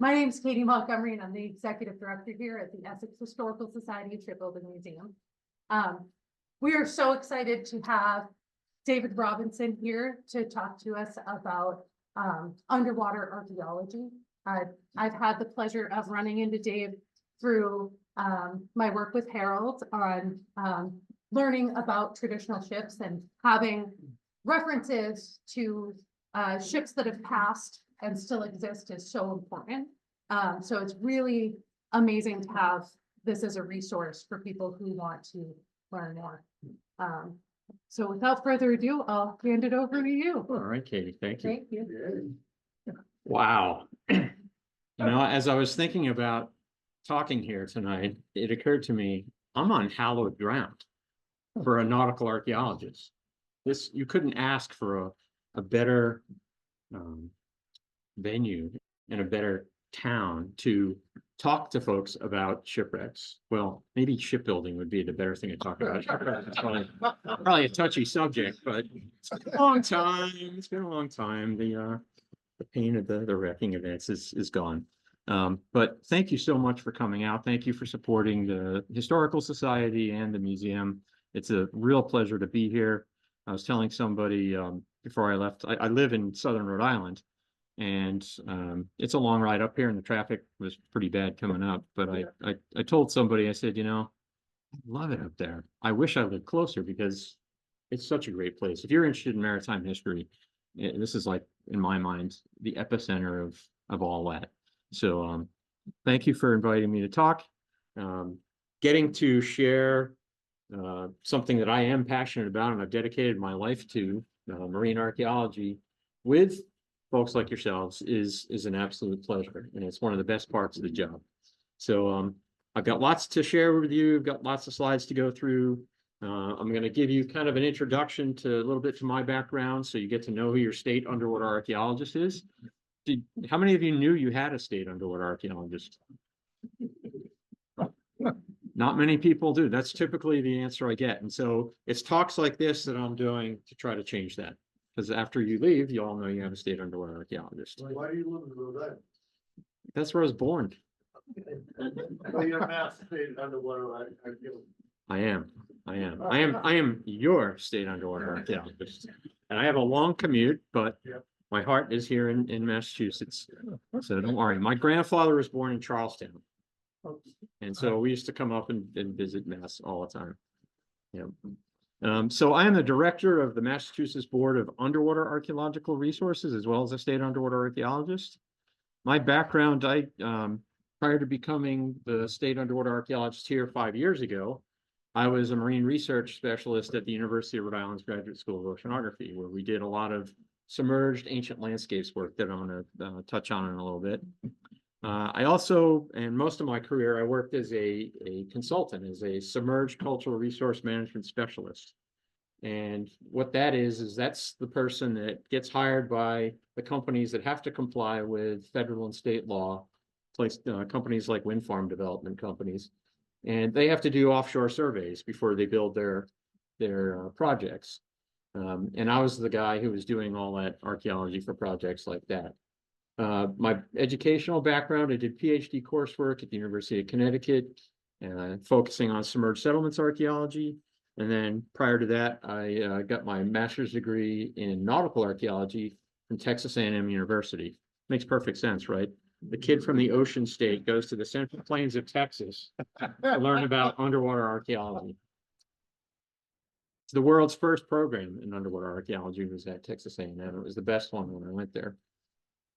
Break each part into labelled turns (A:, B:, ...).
A: My name is Katie Montgomery, and I'm the executive director here at the Essex Historical Society and Shipbuilding Museum. We are so excited to have David Robinson here to talk to us about underwater archaeology. I've had the pleasure of running into Dave through my work with Harold on learning about traditional ships, and having references to ships that have passed and still exist is so important. So it's really amazing to have this as a resource for people who want to learn more. So without further ado, I'll hand it over to you.
B: All right, Katie, thank you.
A: Thank you.
B: Wow. You know, as I was thinking about talking here tonight, it occurred to me, I'm on hallowed ground for a nautical archaeologist. You couldn't ask for a better venue and a better town to talk to folks about shipwrecks. Well, maybe shipbuilding would be the better thing to talk about. It's probably a touchy subject, but it's been a long time. It's been a long time. The pain of the wrecking events is gone. But thank you so much for coming out. Thank you for supporting the Historical Society and the museum. It's a real pleasure to be here. I was telling somebody before I left, I live in Southern Rhode Island, and it's a long ride up here, and the traffic was pretty bad coming up. But I told somebody, I said, you know, I love it up there. I wish I lived closer because it's such a great place. If you're interested in maritime history, this is, like, in my mind, the epicenter of all that. So thank you for inviting me to talk. Getting to share something that I am passionate about and I've dedicated my life to, marine archaeology, with folks like yourselves is an absolute pleasure, and it's one of the best parts of the job. So I've got lots to share with you. I've got lots of slides to go through. I'm going to give you kind of an introduction to a little bit to my background, so you get to know who your state underwater archaeologist is. How many of you knew you had a state underwater archaeologist? Not many people do. That's typically the answer I get. And so it's talks like this that I'm doing to try to change that. Because after you leave, you all know you have a state underwater archaeologist.
C: Why do you live in Rhode Island?
B: That's where I was born.
C: Well, you're a master state underwater archaeologist.
B: I am your state underwater archaeologist. And I have a long commute, but my heart is here in Massachusetts. So don't worry. My grandfather was born in Charlestown. And so we used to come up and visit Mass all the time. Yeah. So I am the director of the Massachusetts Board of Underwater Archaeological Resources, as well as a state underwater archaeologist. My background, prior to becoming the state underwater archaeologist here 5 years ago, I was a marine research specialist at the University of Rhode Island's Graduate School of Oceanography, where we did a lot of submerged ancient landscapes work that I'm going to touch on in a little bit. I also, and most of my career, I worked as a consultant, as a submerged cultural resource management specialist. And what that is that's the person that gets hired by the companies that have to comply with federal and state law, companies like wind farm development companies. And they have to do offshore surveys before they build their projects. And I was the guy who was doing all that archaeology for projects like that. My educational background, I did PhD coursework at the University of Connecticut, focusing on submerged settlements archaeology. And then prior to that, I got my master's degree in nautical archaeology from Texas A&M University. Makes perfect sense, right? The kid from the ocean state goes to the Central Plains of Texas to learn about underwater archaeology. The world's first program in underwater archaeology was at Texas A&M. It was the best one when I went there.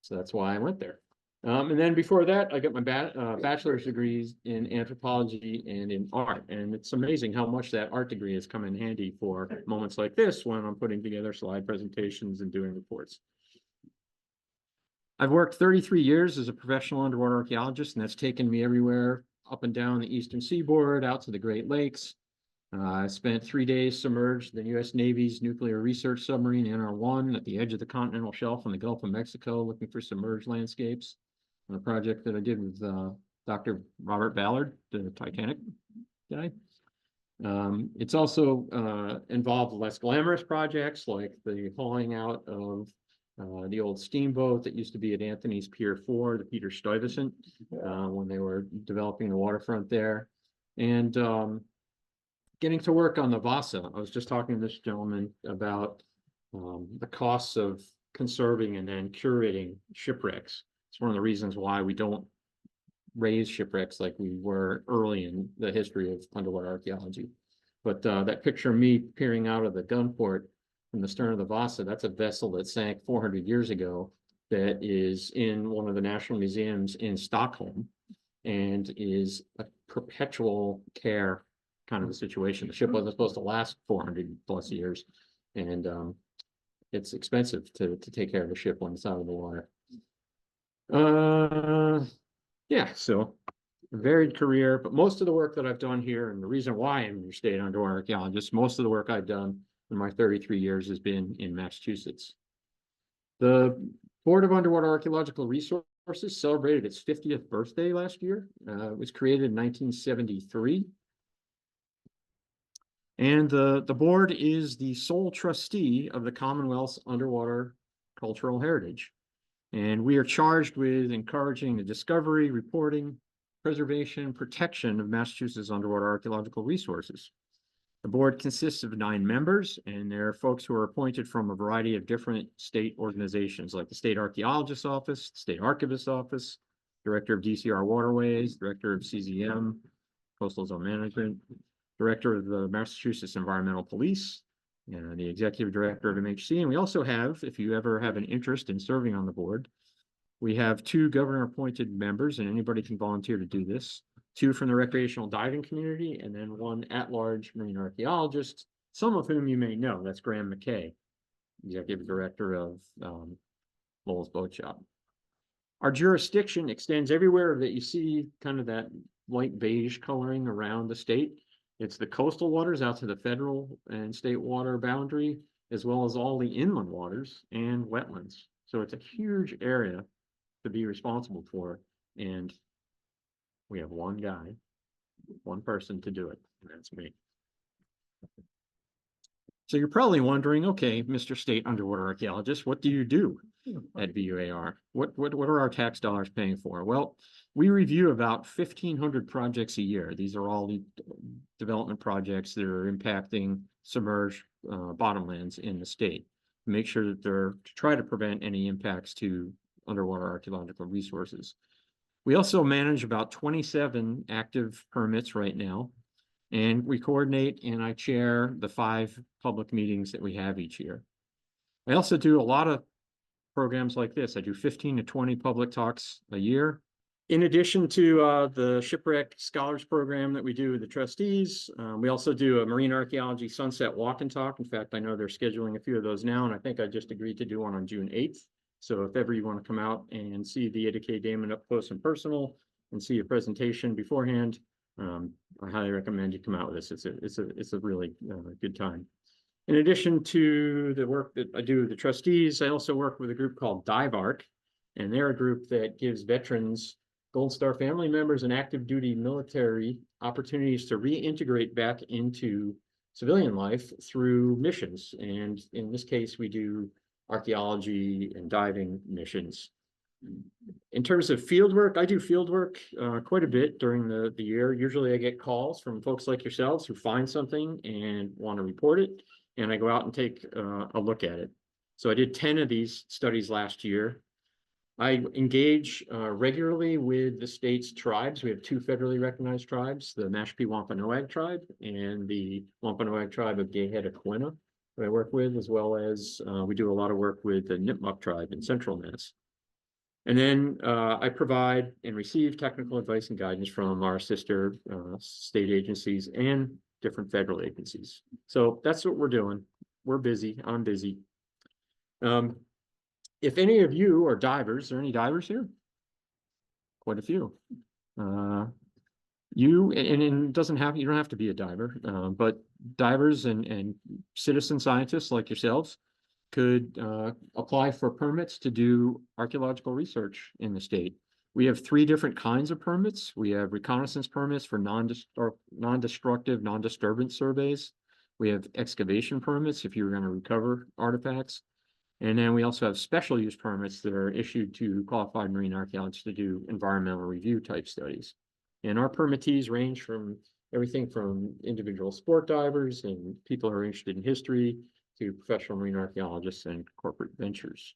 B: So that's why I went there. And then before that, I got my bachelor's degrees in anthropology and in art. And it's amazing how much that art degree has come in handy for moments like this when I'm putting together slide presentations and doing reports. I've worked 33 years as a professional underwater archaeologist, and that's taken me everywhere up and down the eastern seaboard, out to the Great Lakes. I spent 3 days submerged in the U.S. Navy's nuclear research submarine NR-1 at the edge of the continental shelf in the Gulf of Mexico, looking for submerged landscapes on a project that I did with Dr. Robert Ballard, the Titanic guy. It's also involved less glamorous projects like the hauling out of the old steamboat that used to be at Anthony's Pier 4, the Peter Stuyvesant, when they were developing the waterfront there. And getting to work on the Vasa. I was just talking to this gentleman about the costs of conserving and then curating shipwrecks. It's one of the reasons why we don't raise shipwrecks like we were early in the history of underwater archaeology. But that picture of me peering out of the gun port from the stern of the Vasa, that's a vessel that sank 400 years ago that is in one of the national museums in Stockholm and is a perpetual care kind of a situation. The ship wasn't supposed to last 400 plus years, and it's expensive to take care of a ship when it's out of the water. Yeah, so varied career, but most of the work that I've done here, and the reason why I'm your state underwater archaeologist, most of the work I've done in my 33 years has been in Massachusetts. The Board of Underwater Archaeological Resources celebrated its 50th birthday last year. It was created in 1973. And the board is the sole trustee of the Commonwealth's underwater cultural heritage. And we are charged with encouraging the discovery, reporting, preservation, protection of Massachusetts underwater archaeological resources. The board consists of 9 members, and there are folks who are appointed from a variety of different state organizations, like the State Archaeologist's Office, the State Archivist's Office, Director of DCR Waterways, Director of CZM, Coastal Zone Management, Director of the Massachusetts Environmental Police, and the Executive Director of MHC. And we also have, if you ever have an interest in serving on the board, we have 2 governor-appointed members, and anybody can volunteer to do this. 2 from the recreational diving community, and then 1 at-large marine archaeologist, some of whom you may know. That's Graham McKay, Executive Director of Lowell's Boat Shop. Our jurisdiction extends everywhere that you see kind of that light beige coloring around the state. It's the coastal waters out to the federal and state water boundary, as well as all the inland waters and wetlands. So it's a huge area to be responsible for. And we have one guy, one person to do it, and that's me. So you're probably wondering, okay, Mr. State Underwater Archaeologist, what do you do at BUAR? What are our tax dollars paying for? Well, we review about 1,500 projects a year. These are all the development projects that are impacting submerged bottomlands in the state. Make sure that they're to try to prevent any impacts to underwater archaeological resources. We also manage about 27 active permits right now, and we coordinate and I chair the 5 public meetings that we have each year. I also do a lot of programs like this. I do 15 to 20 public talks a year. In addition to the Shipwreck Scholars Program that we do with the trustees, we also do a Marine Archaeology Sunset Walk and Talk. In fact, I know they're scheduling a few of those now, and I think I just agreed to do one on June 8th. So if ever you want to come out and see the Ada K. Damon up close and personal and see a presentation beforehand, I highly recommend you come out with this. It's a really good time. In addition to the work that I do with the trustees, I also work with a group called DiveArc, and they're a group that gives veterans, Gold Star family members, and active duty military opportunities to reintegrate back into civilian life through missions. And in this case, we do archaeology and diving missions. In terms of field work, I do field work quite a bit during the year. Usually I get calls from folks like yourselves who find something and want to report it, and I go out and take a look at it. So I did 10 of these studies last year. I engage regularly with the state's tribes. We have 2 federally recognized tribes, the Mashpee Wampanoag tribe and the Wampanoag tribe of Gayhead-Aquina, that I work with, as well as we do a lot of work with the Nipmuc tribe in Central Mass. And then I provide and receive technical advice and guidance from our sister state agencies and different federal agencies. So that's what we're doing. We're busy. I'm busy. If any of you are divers, are there any divers here? Quite a few. You and it doesn't have, you don't have to be a diver, but divers and citizen scientists like yourselves could apply for permits to do archaeological research in the state. We have 3 different kinds of permits. We have reconnaissance permits for non-destructive, non-disturbance surveys. We have excavation permits if you're going to recover artifacts. And then we also have special use permits that are issued to qualified marine archaeologists to do environmental review type studies. And our permittees range from everything from individual sport divers and people who are interested in history to professional marine archaeologists and corporate ventures.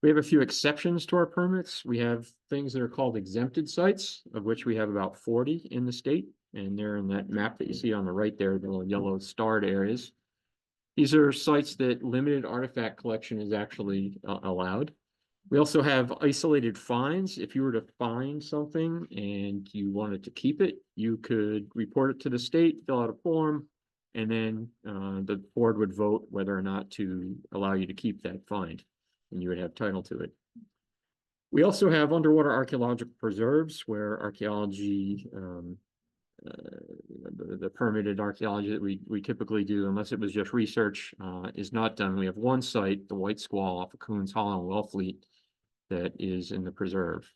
B: We have a few exceptions to our permits. We have things that are called exempted sites, of which we have about 40 in the state. And they're in that map that you see on the right there, the little yellow starred areas. These are sites that limited artifact collection is actually allowed. We also have isolated finds. If you were to find something and you wanted to keep it, you could report it to the state, fill out a form, and then the board would vote whether or not to allow you to keep that find, and you would have title to it. We also have underwater archaeological preserves where archaeology, the permitted archaeology that we typically do, unless it was just research, is not done. We have one site, the White Squall off of Coons Hollow in Wellfleet, that is in the preserve.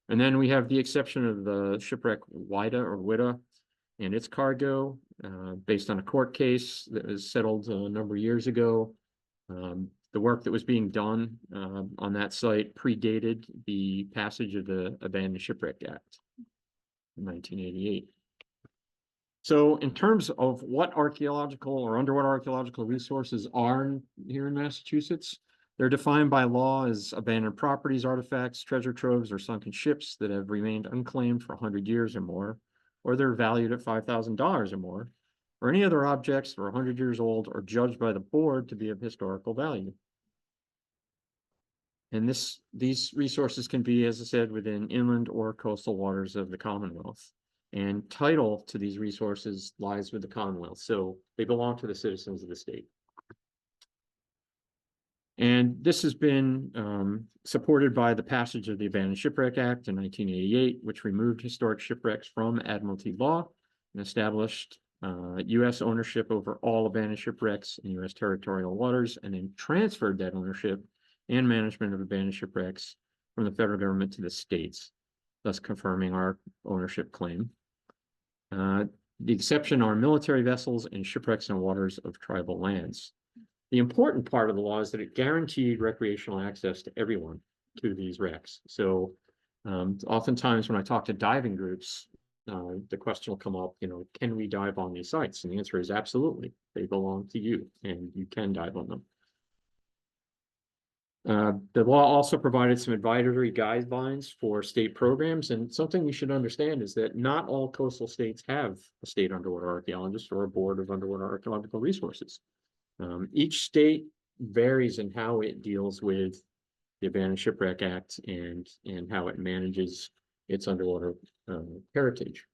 B: And then we have the exception of the shipwreck Wida and its cargo, based on a court case that was settled a number of years ago. The work that was being done on that site predated the passage of the Abandoned Shipwreck Act in 1988. So in terms of what archaeological or underwater archaeological resources are here in Massachusetts, they're defined by law as abandoned properties, artifacts, treasure troves, or sunken ships that have remained unclaimed for 100 years or more, or they're valued at $5,000 or more, or any other objects that are 100 years old or judged by the board to be of historical value. And these resources can be, as I said, within inland or coastal waters of the Commonwealth. And title to these resources lies with the Commonwealth, so they belong to the citizens of the state. And this has been supported by the passage of the Abandoned Shipwreck Act in 1988, which removed historic shipwrecks from admiralty law and established U.S. ownership over all abandoned shipwrecks in U.S. territorial waters, and then transferred that ownership and management of abandoned shipwrecks from the federal government to the states, thus confirming our ownership claim. The exception are military vessels and shipwrecks in waters of tribal lands. The important part of the law is that it guaranteed recreational access to everyone to these wrecks. So oftentimes when I talk to diving groups, the question will come up, can we dive on these sites? And the answer is absolutely. They belong to you and you can dive on them. The law also provided some advisory guidelines for state programs, and something we should understand is that not all coastal states have a state underwater archaeologist or a board of underwater archaeological resources. Each state varies in how it deals with the Abandoned Shipwreck Act and how it manages its underwater heritage.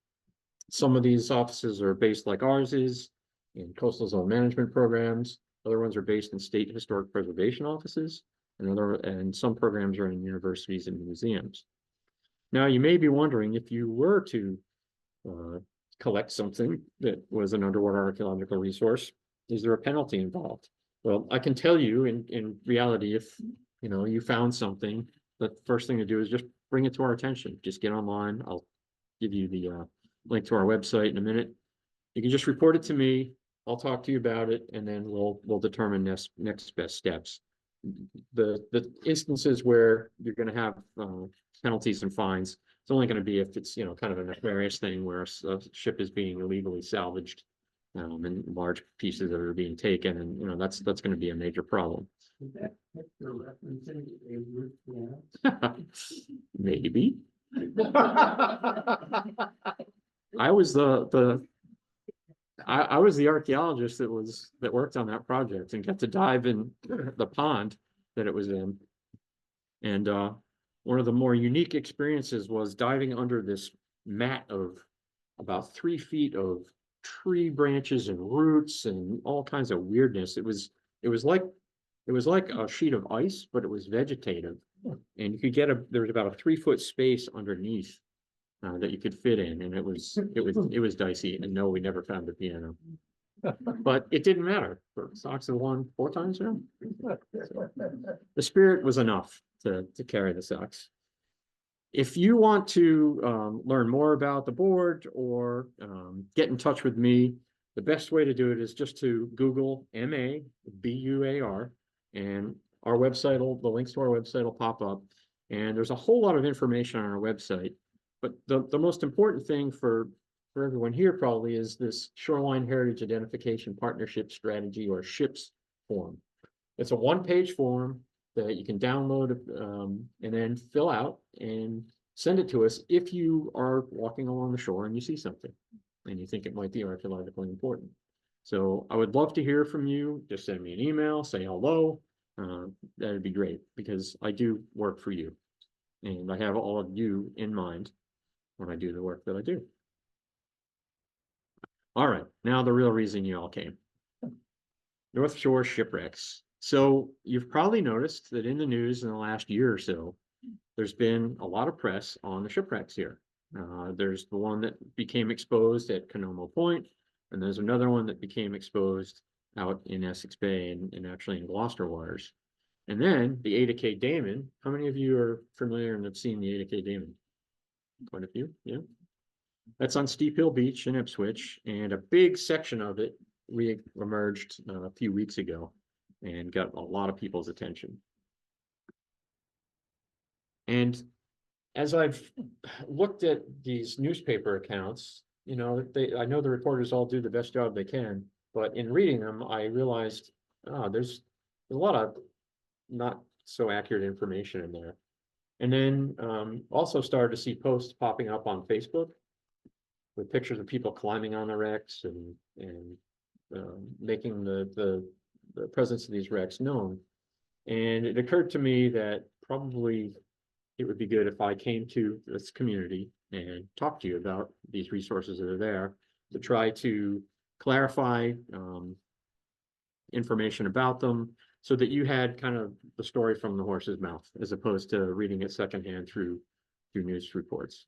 B: Some of these offices are based like ours is in coastal zone management programs. Other ones are based in state historic preservation offices. And some programs are in universities and museums. Now, you may be wondering, if you were to collect something that was an underwater archaeological resource, is there a penalty involved? Well, I can tell you in reality, if you found something, the first thing to do is just bring it to our attention. Just get online. I'll give you the link to our website in a minute. You can just report it to me. I'll talk to you about it, and then we'll determine next best steps. The instances where you're going to have penalties and fines, it's only going to be if it's kind of a nefarious thing where a ship is being illegally salvaged and large pieces that are being taken, and that's going to be a major problem.
C: Is that you're referencing a root canal?
B: Maybe. I was I was the archaeologist that worked on that project and got to dive in the pond that it was in. And one of the more unique experiences was diving under this mat of about 3 feet of tree branches and roots and all kinds of weirdness. It was like a sheet of ice, but it was vegetative. And you could there was about a 3-foot space underneath that you could fit in, and it was dicey. And no, we never found the piano, but it didn't matter. Sox have won 4 times now. So the spirit was enough to carry the Sox. If you want to learn more about the board or get in touch with me, the best way to do it is just to Google BUAR, and our website the links to our website will pop up. And there's a whole lot of information on our website. But the most important thing for everyone here probably is this Shoreline Heritage Identification Partnership Strategy, or SHIPS form. It's a one-page form that you can download and then fill out and send it to us if you are walking along the shore and you see something and you think it might be archaeologically important. So I would love to hear from you. Just send me an email, say hello. That'd be great, because I do work for you and I have all of you in mind when I do the work that I do. All right, now the real reason you all came. North Shore shipwrecks. So you've probably noticed that in the news in the last year or so, there's been a lot of press on the shipwrecks here. There's the one that became exposed at Canomo Point, and there's another one that became exposed out in Essex Bay and actually in Gloucester waters. And then the Ada K Damon. How many of you are familiar and have seen the Ada K Damon? Quite a few, yeah. That's on Steep Hill Beach in Ipswich, and a big section of it re-emerged a few weeks ago and got a lot of people's attention. And as I've looked at these newspaper accounts, you know, I know the reporters all do the best job they can, but in reading them, I realized there's a lot of not so accurate information in there. And then also started to see posts popping up on Facebook with pictures of people climbing on the wrecks and making the presence of these wrecks known. And it occurred to me that probably it would be good if I came to this community and talked to you about these resources that are there, to try to clarify information about them, so that you had kind of the story from the horse's mouth, as opposed to reading it secondhand through news reports.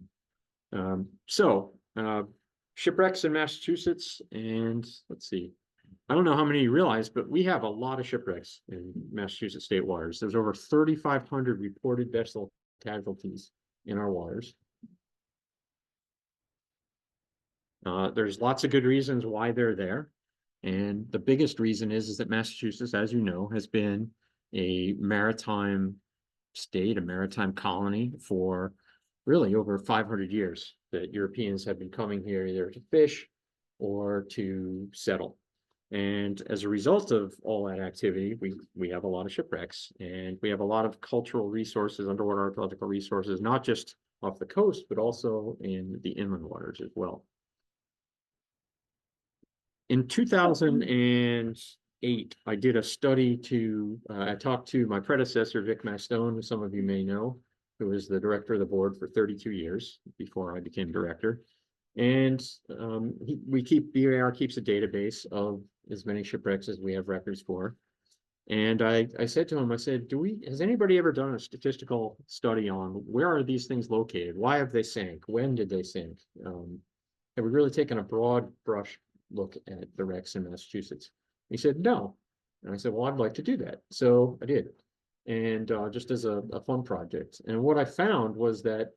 B: Shipwrecks in Massachusetts, and let's see, I don't know how many you realize, but we have a lot of shipwrecks in Massachusetts state waters. There's over 3,500 reported vessel casualties in our waters. There's lots of good reasons why they're there. And the biggest reason is that Massachusetts, as you know, has been a maritime state, a maritime colony for really over 500 years, that Europeans have been coming here either to fish or to settle. And as a result of all that activity, we have a lot of shipwrecks, and we have a lot of cultural resources, underwater archaeological resources, not just off the coast, but also in the inland waters as well. In 2008, I did a study I talked to my predecessor, Vic Mastone, who some of you may know, who was the director of the board for 32 years before I became director. And BUAR keeps a database of as many shipwrecks as we have records for. And I said to him, I said, has anybody ever done a statistical study on where are these things located? Why have they sank? When did they sink? Have we really taken a broad brush look at the wrecks in Massachusetts? He said, no. And I said, well, I'd like to do that. So I did. And just as a fun project. And what I found was that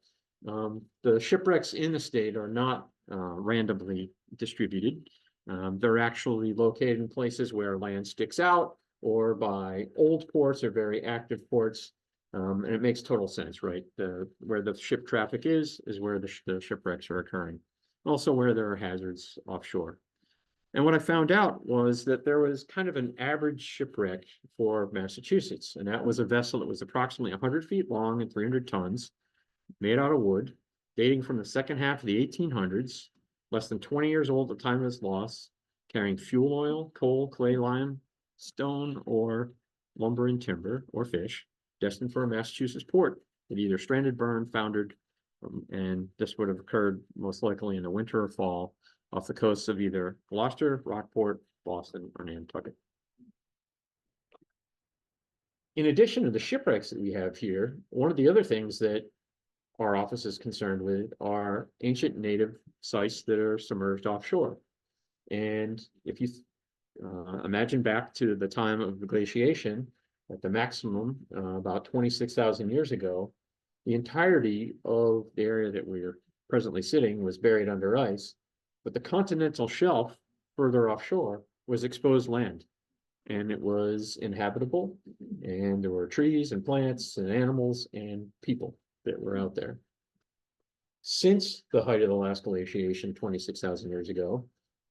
B: the shipwrecks in the state are not randomly distributed. They're actually located in places where land sticks out, or by old ports or very active ports. And it makes total sense, right? Where the ship traffic is where the shipwrecks are occurring. Also where there are hazards offshore. And what I found out was that there was kind of an average shipwreck for Massachusetts. And that was a vessel that was approximately 100 feet long and 300 tons, made out of wood, dating from the second half of the 1800s, less than 20 years old at the time of its loss, carrying fuel oil, coal, clay, lime, stone, or lumber and timber, or fish, destined for a Massachusetts port. It either stranded, burned, foundered, and this would have occurred most likely in the winter or fall off the coasts of either Gloucester, Rockport, Boston, or Nantucket. In addition to the shipwrecks that we have here, one of the other things that our office is concerned with are ancient native sites that are submerged offshore. And if you imagine back to the time of the glaciation, at the maximum, about 26,000 years ago, the entirety of the area that we're presently sitting was buried under ice, but the continental shelf further offshore was exposed land. and it was inhabitable, and there were trees and plants and animals and people that were out there. Since the height of the last glaciation 26,000 years ago,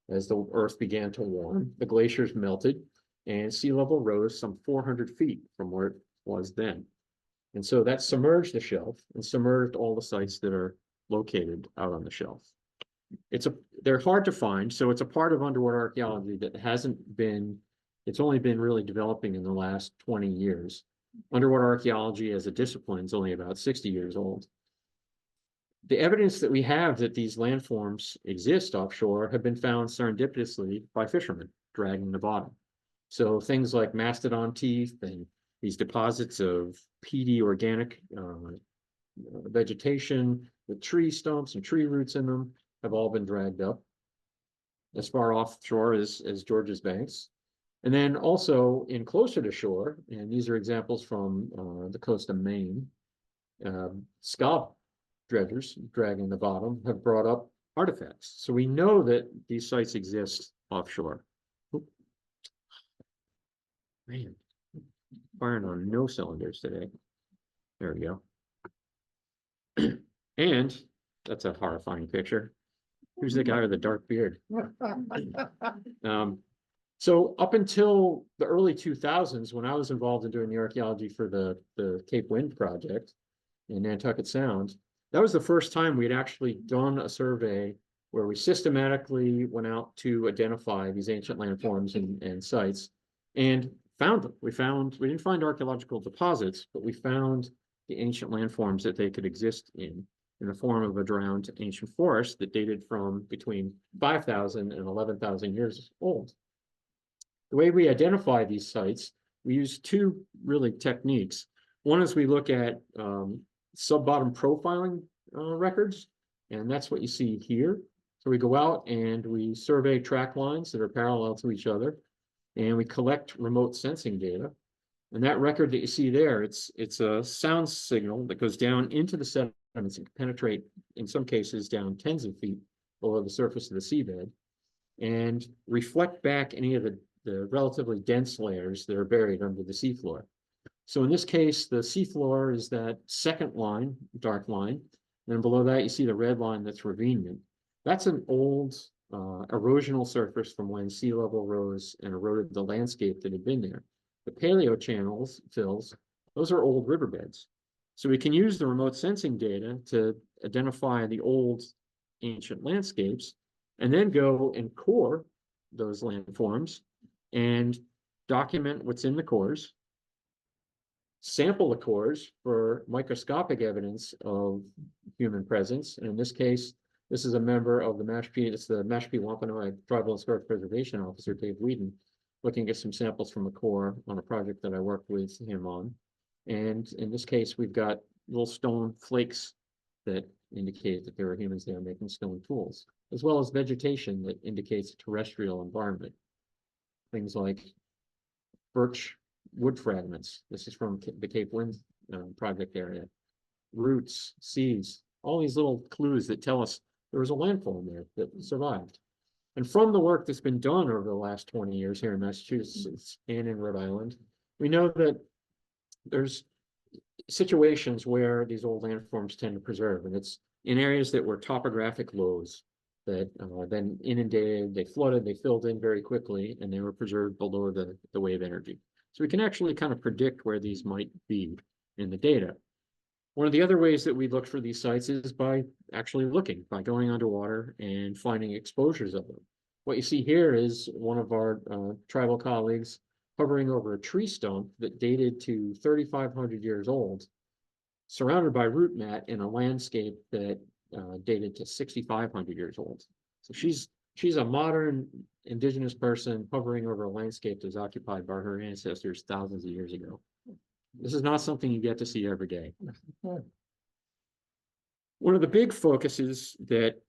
B: as the Earth began to warm, the glaciers melted and sea level rose some 400 feet from where it was then. And so that submerged the shelf and submerged all the sites that are located out on the shelf. They're hard to find, so it's a part of underwater archaeology that it's only been really developing in the last 20 years. Underwater archaeology as a discipline is only about 60 years old. The evidence that we have that these landforms exist offshore have been found serendipitously by fishermen dragging the bottom. So things like mastodon teeth and these deposits of peaty organic vegetation with tree stumps and tree roots in them have all been dragged up as far offshore as George's Banks. And then also in closer to shore, and these are examples from the coast of Maine, scallop dredgers dragging the bottom have brought up artifacts. So we know that these sites exist offshore. Oop. Man, firing on no cylinders today. There we go. And that's a horrifying picture. Who's the guy with the dark beard? So up until the early 2000s, when I was involved in doing the archaeology for the Cape Wind project in Nantucket Sound, that was the first time we had actually done a survey where we systematically went out to identify these ancient landforms and sites and found them. We didn't find archaeological deposits, but we found the ancient landforms that they could exist in the form of a drowned ancient forest that dated from between 5,000 and 11,000 years old. The way we identify these sites, we use two really techniques. One is we look at sub-bottom profiling records, and that's what you see here. So we go out and we survey track lines that are parallel to each other, and we collect remote sensing data. And that record that you see there, it's a sound signal that goes down into the sediments and can penetrate, in some cases, down tens of feet below the surface of the seabed, and reflect back any of the relatively dense layers that are buried under the seafloor. So in this case, the seafloor is that second line, dark line. Then below that, you see the red line that's ravinement. That's an old erosional surface from when sea level rose and eroded the landscape that had been there. The paleo channels, fills, those are old riverbeds. So we can use the remote sensing data to identify the old ancient landscapes and then go and core those landforms and document what's in the cores, sample the cores for microscopic evidence of human presence. And in this case, this is a member of the Mashpee, it's the Mashpee Wampanoag Tribal Historic Preservation Officer, Dave Whedon, looking at some samples from a core on a project that I worked with him on. And in this case, we've got little stone flakes that indicate that there are humans there making stone tools, as well as vegetation that indicates a terrestrial environment. Things like birch wood fragments. This is from the Cape Wind project area. Roots, seeds, all these little clues that tell us there was a landform there that survived. And from the work that's been done over the last 20 years here in Massachusetts and in Rhode Island, we know that there's situations where these old landforms tend to preserve, and it's in areas that were topographic lows that then inundated, they flooded, they filled in very quickly, and they were preserved below the wave energy. So we can actually kind of predict where these might be in the data. One of the other ways that we look for these sites is by actually looking, by going underwater and finding exposures of them. What you see here is one of our tribal colleagues hovering over a tree stump that dated to 3,500 years old, surrounded by root mat in a landscape that dated to 6,500 years old. So she's a modern indigenous person hovering over a landscape that was occupied by her ancestors thousands of years ago. This is not something you get to see every day. One of the big focuses that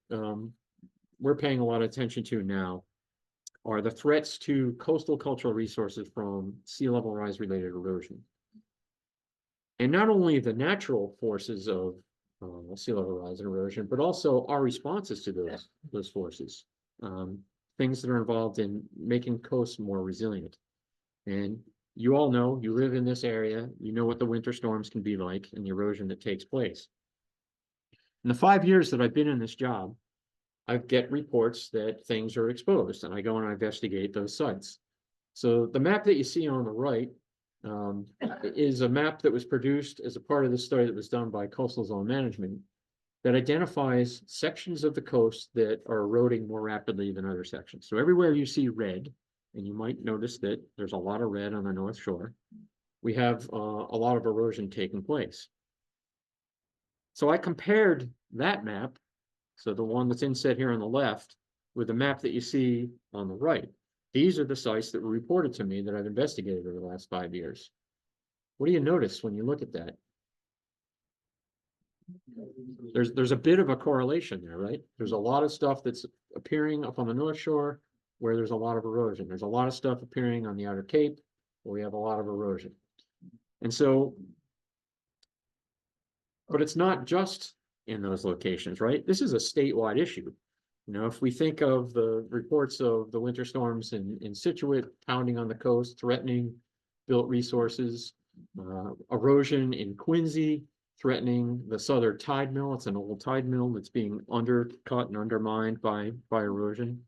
B: we're paying a lot of attention to now are the threats to coastal cultural resources from sea level rise related erosion. And not only the natural forces of sea level rise and erosion, but also our responses to those forces. Things that are involved in making coasts more resilient. And you all know, you live in this area, you know what the winter storms can be like and the erosion that takes place. In the 5 years that I've been in this job, I get reports that things are exposed and I go and I investigate those sites. So the map that you see on the right is a map that was produced as a part of the study that was done by Coastal Zone Management that identifies sections of the coast that are eroding more rapidly than other sections. So everywhere you see red, and you might notice that there's a lot of red on the North Shore, we have a lot of erosion taking place. So I compared that map, so the one that's inset here on the left, with the map that you see on the right. These are the sites that were reported to me that I've investigated over the last 5 years. What do you notice when you look at that? There's a bit of a correlation there, right? There's a lot of stuff that's appearing up on the North Shore where there's a lot of erosion. There's a lot of stuff appearing on the Outer Cape where we have a lot of erosion. And so, but it's not just in those locations, right? This is a statewide issue. You know, if we think of the reports of the winter storms in Situate pounding on the coast, threatening built resources, erosion in Quincy, threatening the southern tide mill. It's an old tide mill that's being undercut and undermined by erosion.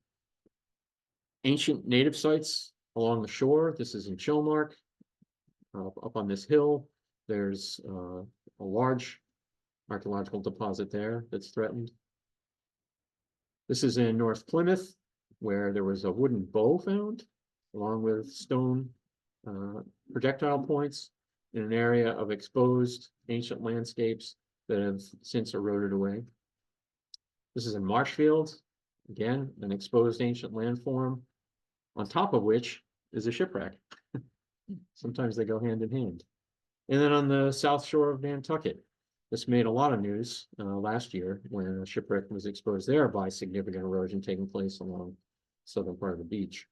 B: Ancient native sites along the shore. This is in Chilmark. Up on this hill, there's a large archaeological deposit there that's threatened. This is in North Plymouth, where there was a wooden bow found, along with stone projectile points in an area of exposed ancient landscapes that have since eroded away. This is in Marshfield, again, an exposed ancient landform, on top of which is a shipwreck. Sometimes they go hand in hand. And then on the south shore of Nantucket, this made a lot of news last year when a shipwreck was exposed there by significant erosion taking place along the southern part of the beach.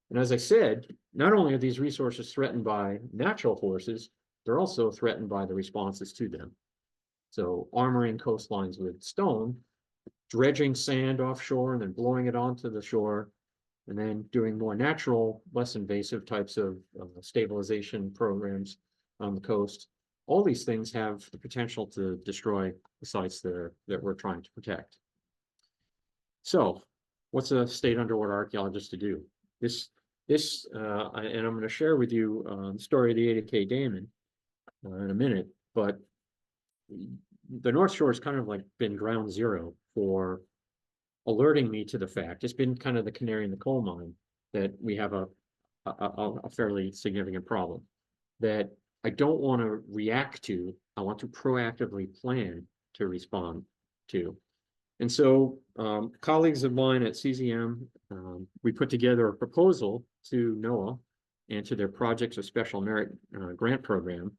B: And as I said, not only are these resources threatened by natural forces, they're also threatened by the responses to them. So armoring coastlines with stone, dredging sand offshore and then blowing it onto the shore, and then doing more natural, less invasive types of stabilization programs on the coast. All these things have the potential to destroy the sites that we're trying to protect. So what's a state underwater archaeologist to do? And I'm going to share with you the story of the 80K Damon in a minute, but the North Shore has kind of like been ground zero for alerting me to the fact. It's been kind of the canary in the coal mine that we have a fairly significant problem that I don't want to react to. I want to proactively plan to respond to. And so colleagues of mine at CZM, we put together a proposal to NOAA and to their Projects of Special Merit grant program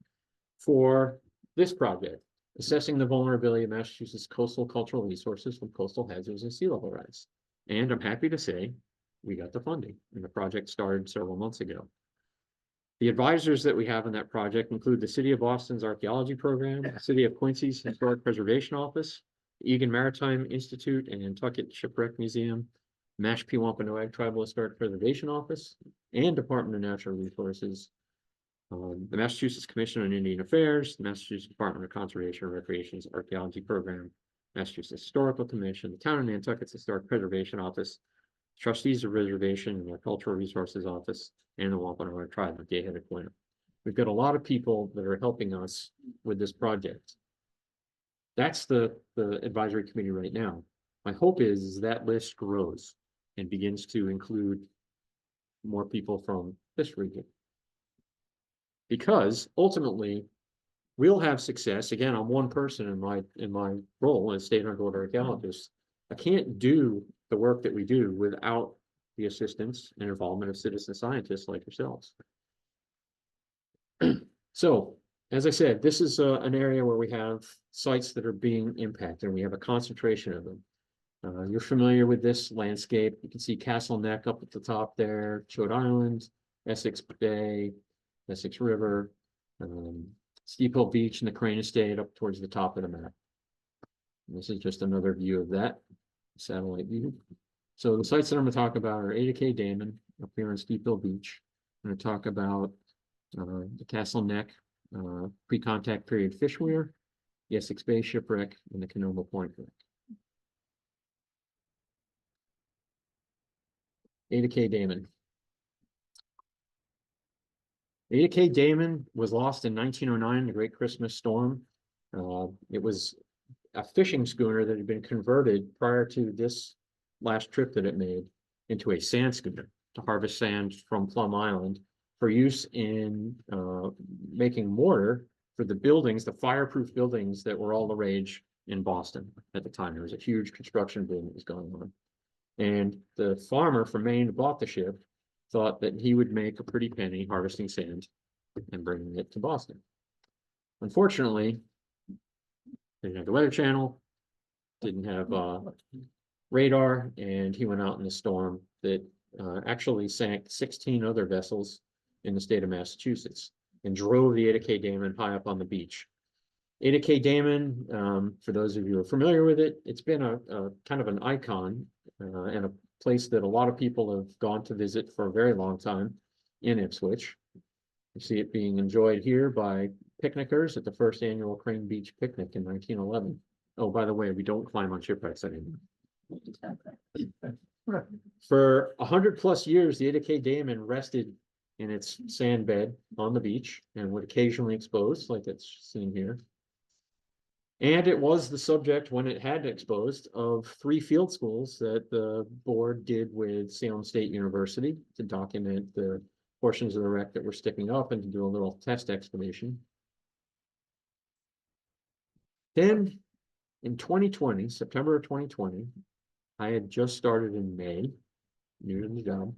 B: for this project, assessing the vulnerability of Massachusetts coastal cultural resources from coastal hazards and sea level rise. And I'm happy to say we got the funding, and the project started several months ago. The advisors that we have in that project include the City of Boston's Archaeology Program, the City of Quincy's Historic Preservation Office, the Egan Maritime Institute and Nantucket Shipwreck Museum, Mashpee Wampanoag Tribal Historic Preservation Office, and Department of Natural Resources, the Massachusetts Commission on Indian Affairs, the Massachusetts Department of Conservation and Recreation's Archaeology Program, Massachusetts Historical Commission, the Town of Nantucket's Historic Preservation Office, Trustees of Reservation and their Cultural Resources Office, and the Wampanoag Tribe of Gay-Headed Quail. We've got a lot of people that are helping us with this project. That's the advisory committee right now. My hope is that list grows and begins to include more people from this region. Because ultimately, we'll have success. Again, I'm one person in my role as state underwater archaeologist. I can't do the work that we do without the assistance and involvement of citizen scientists like yourselves. So, as I said, this is an area where we have sites that are being impacted, and we have a concentration of them. You're familiar with this landscape. You can see Castle Neck up at the top there, Choate Island, Essex Bay, Essex River, Steep Hill Beach, and the Crane Estate up towards the top of the map. And this is just another view of that satellite view. So the sites that I'm going to talk about are 80K Damon up here on Steep Hill Beach, I'm going to talk about the Castle Neck pre-contact period fish weir, the Essex Bay shipwreck, and the Canoma Point wreck. Ada K. Damon. Ada K. Damon was lost in 1909 in the Great Christmas Storm. It was a fishing schooner that had been converted prior to this last trip that it made into a sand schooner to harvest sand from Plum Island for use in making mortar for the buildings, the fireproof buildings that were all the rage in Boston at the time. There was a huge construction boom that was going on. And the farmer from Maine who bought the ship thought that he would make a pretty penny harvesting sand and bringing it to Boston. Unfortunately, they didn't have the Weather Channel, didn't have radar, and he went out in a storm that actually sank 16 other vessels in the state of Massachusetts and drove the Ada K. Damon high up on the beach. Ada K. Damon, for those of you who are familiar with it, it's been a kind of an icon and a place that a lot of people have gone to visit for a very long time in Ipswich. You see it being enjoyed here by picnickers at the first annual Crane Beach picnic in 1911. Oh, by the way, we don't climb on shipwrecks anymore. For 100+ years, the Ada K. Damon rested in its sand bed on the beach and would occasionally expose, like it's seen here. And it was the subject, when it had exposed, of 3 field schools that the board did with Salem State University to document the portions of the wreck that were sticking up and to do a little test excavation. Then in 2020, September of 2020, I had just started in May, new to the job.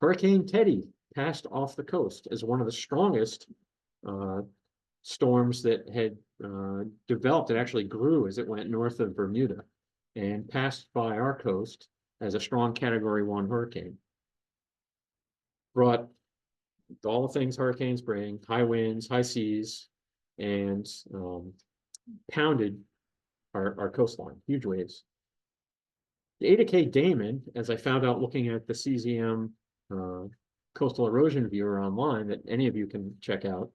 B: Hurricane Teddy passed off the coast as one of the strongest storms that had developed. It actually grew as it went north of Bermuda and passed by our coast as a strong Category 1 hurricane. Brought all the things hurricanes bring, high winds, high seas, and pounded our coastline, huge waves. The Ada K. Damon, as I found out looking at the CZM coastal erosion viewer online that any of you can check out,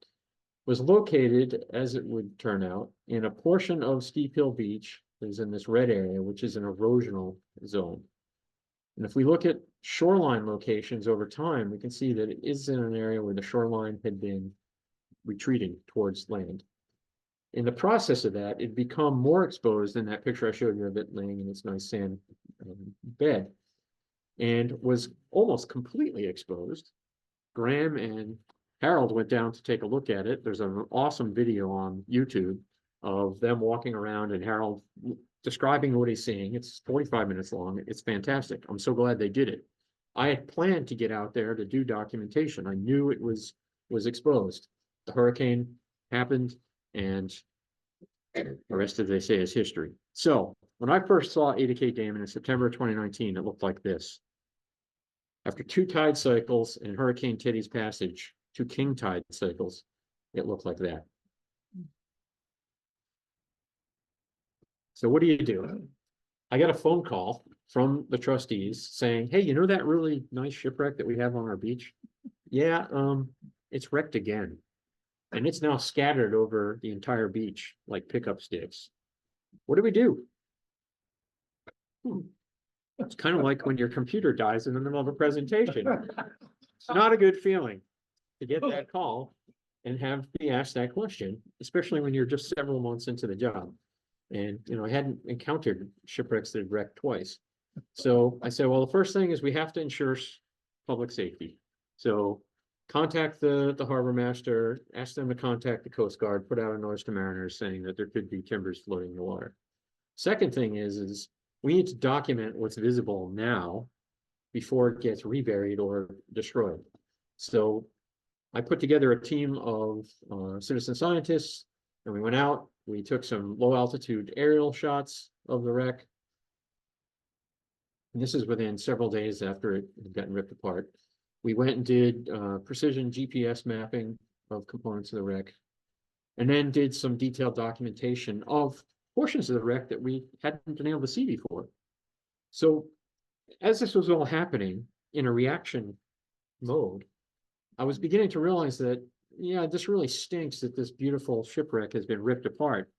B: was located, as it would turn out, in a portion of Steep Hill Beach that is in this red area, which is an erosional zone. And if we look at shoreline locations over time, we can see that it is in an area where the shoreline had been retreating towards land. In the process of that, it become more exposed in that picture I showed you of it laying in its nice sand bed, and was almost completely exposed. Graham and Harold went down to take a look at it. There's an awesome video on YouTube of them walking around and Harold describing what he's seeing. It's 45 minutes long. It's fantastic. I'm so glad they did it. I had planned to get out there to do documentation. I knew it was exposed. The hurricane happened, and the rest, as they say, is history. So when I first saw Ada K. Damon in September of 2019, it looked like this. After 2 tide cycles and Hurricane Teddy's passage, 2 king tide cycles, it looked like that. So what do? I got a phone call from the trustees saying, hey, you know that really nice shipwreck that we have on our beach? Yeah, it's wrecked again. And it's now scattered over the entire beach like pickup sticks. What do? It's kind of like when your computer dies in the middle of a presentation. It's not a good feeling to get that call and have be asked that question, especially when you're just several months into the job. And, you know, I hadn't encountered shipwrecks that had wrecked twice. So I said, well, the first thing is we have to ensure public safety. So contact the harbor master, ask them to contact the Coast Guard, put out a notice to mariners saying that there could be timbers floating in the water. Second thing is we need to document what's visible now before it gets reburied or destroyed. So I put together a team of citizen scientists, and we went out, we took some low altitude aerial shots of the wreck. And this is within several days after it had gotten ripped apart. We went and did precision GPS mapping of components of the wreck, and then did some detailed documentation of portions of the wreck that we hadn't been able to see before. So as this was all happening in a reaction mode, I was beginning to realize that, yeah, this really stinks that this beautiful shipwreck has been ripped apart.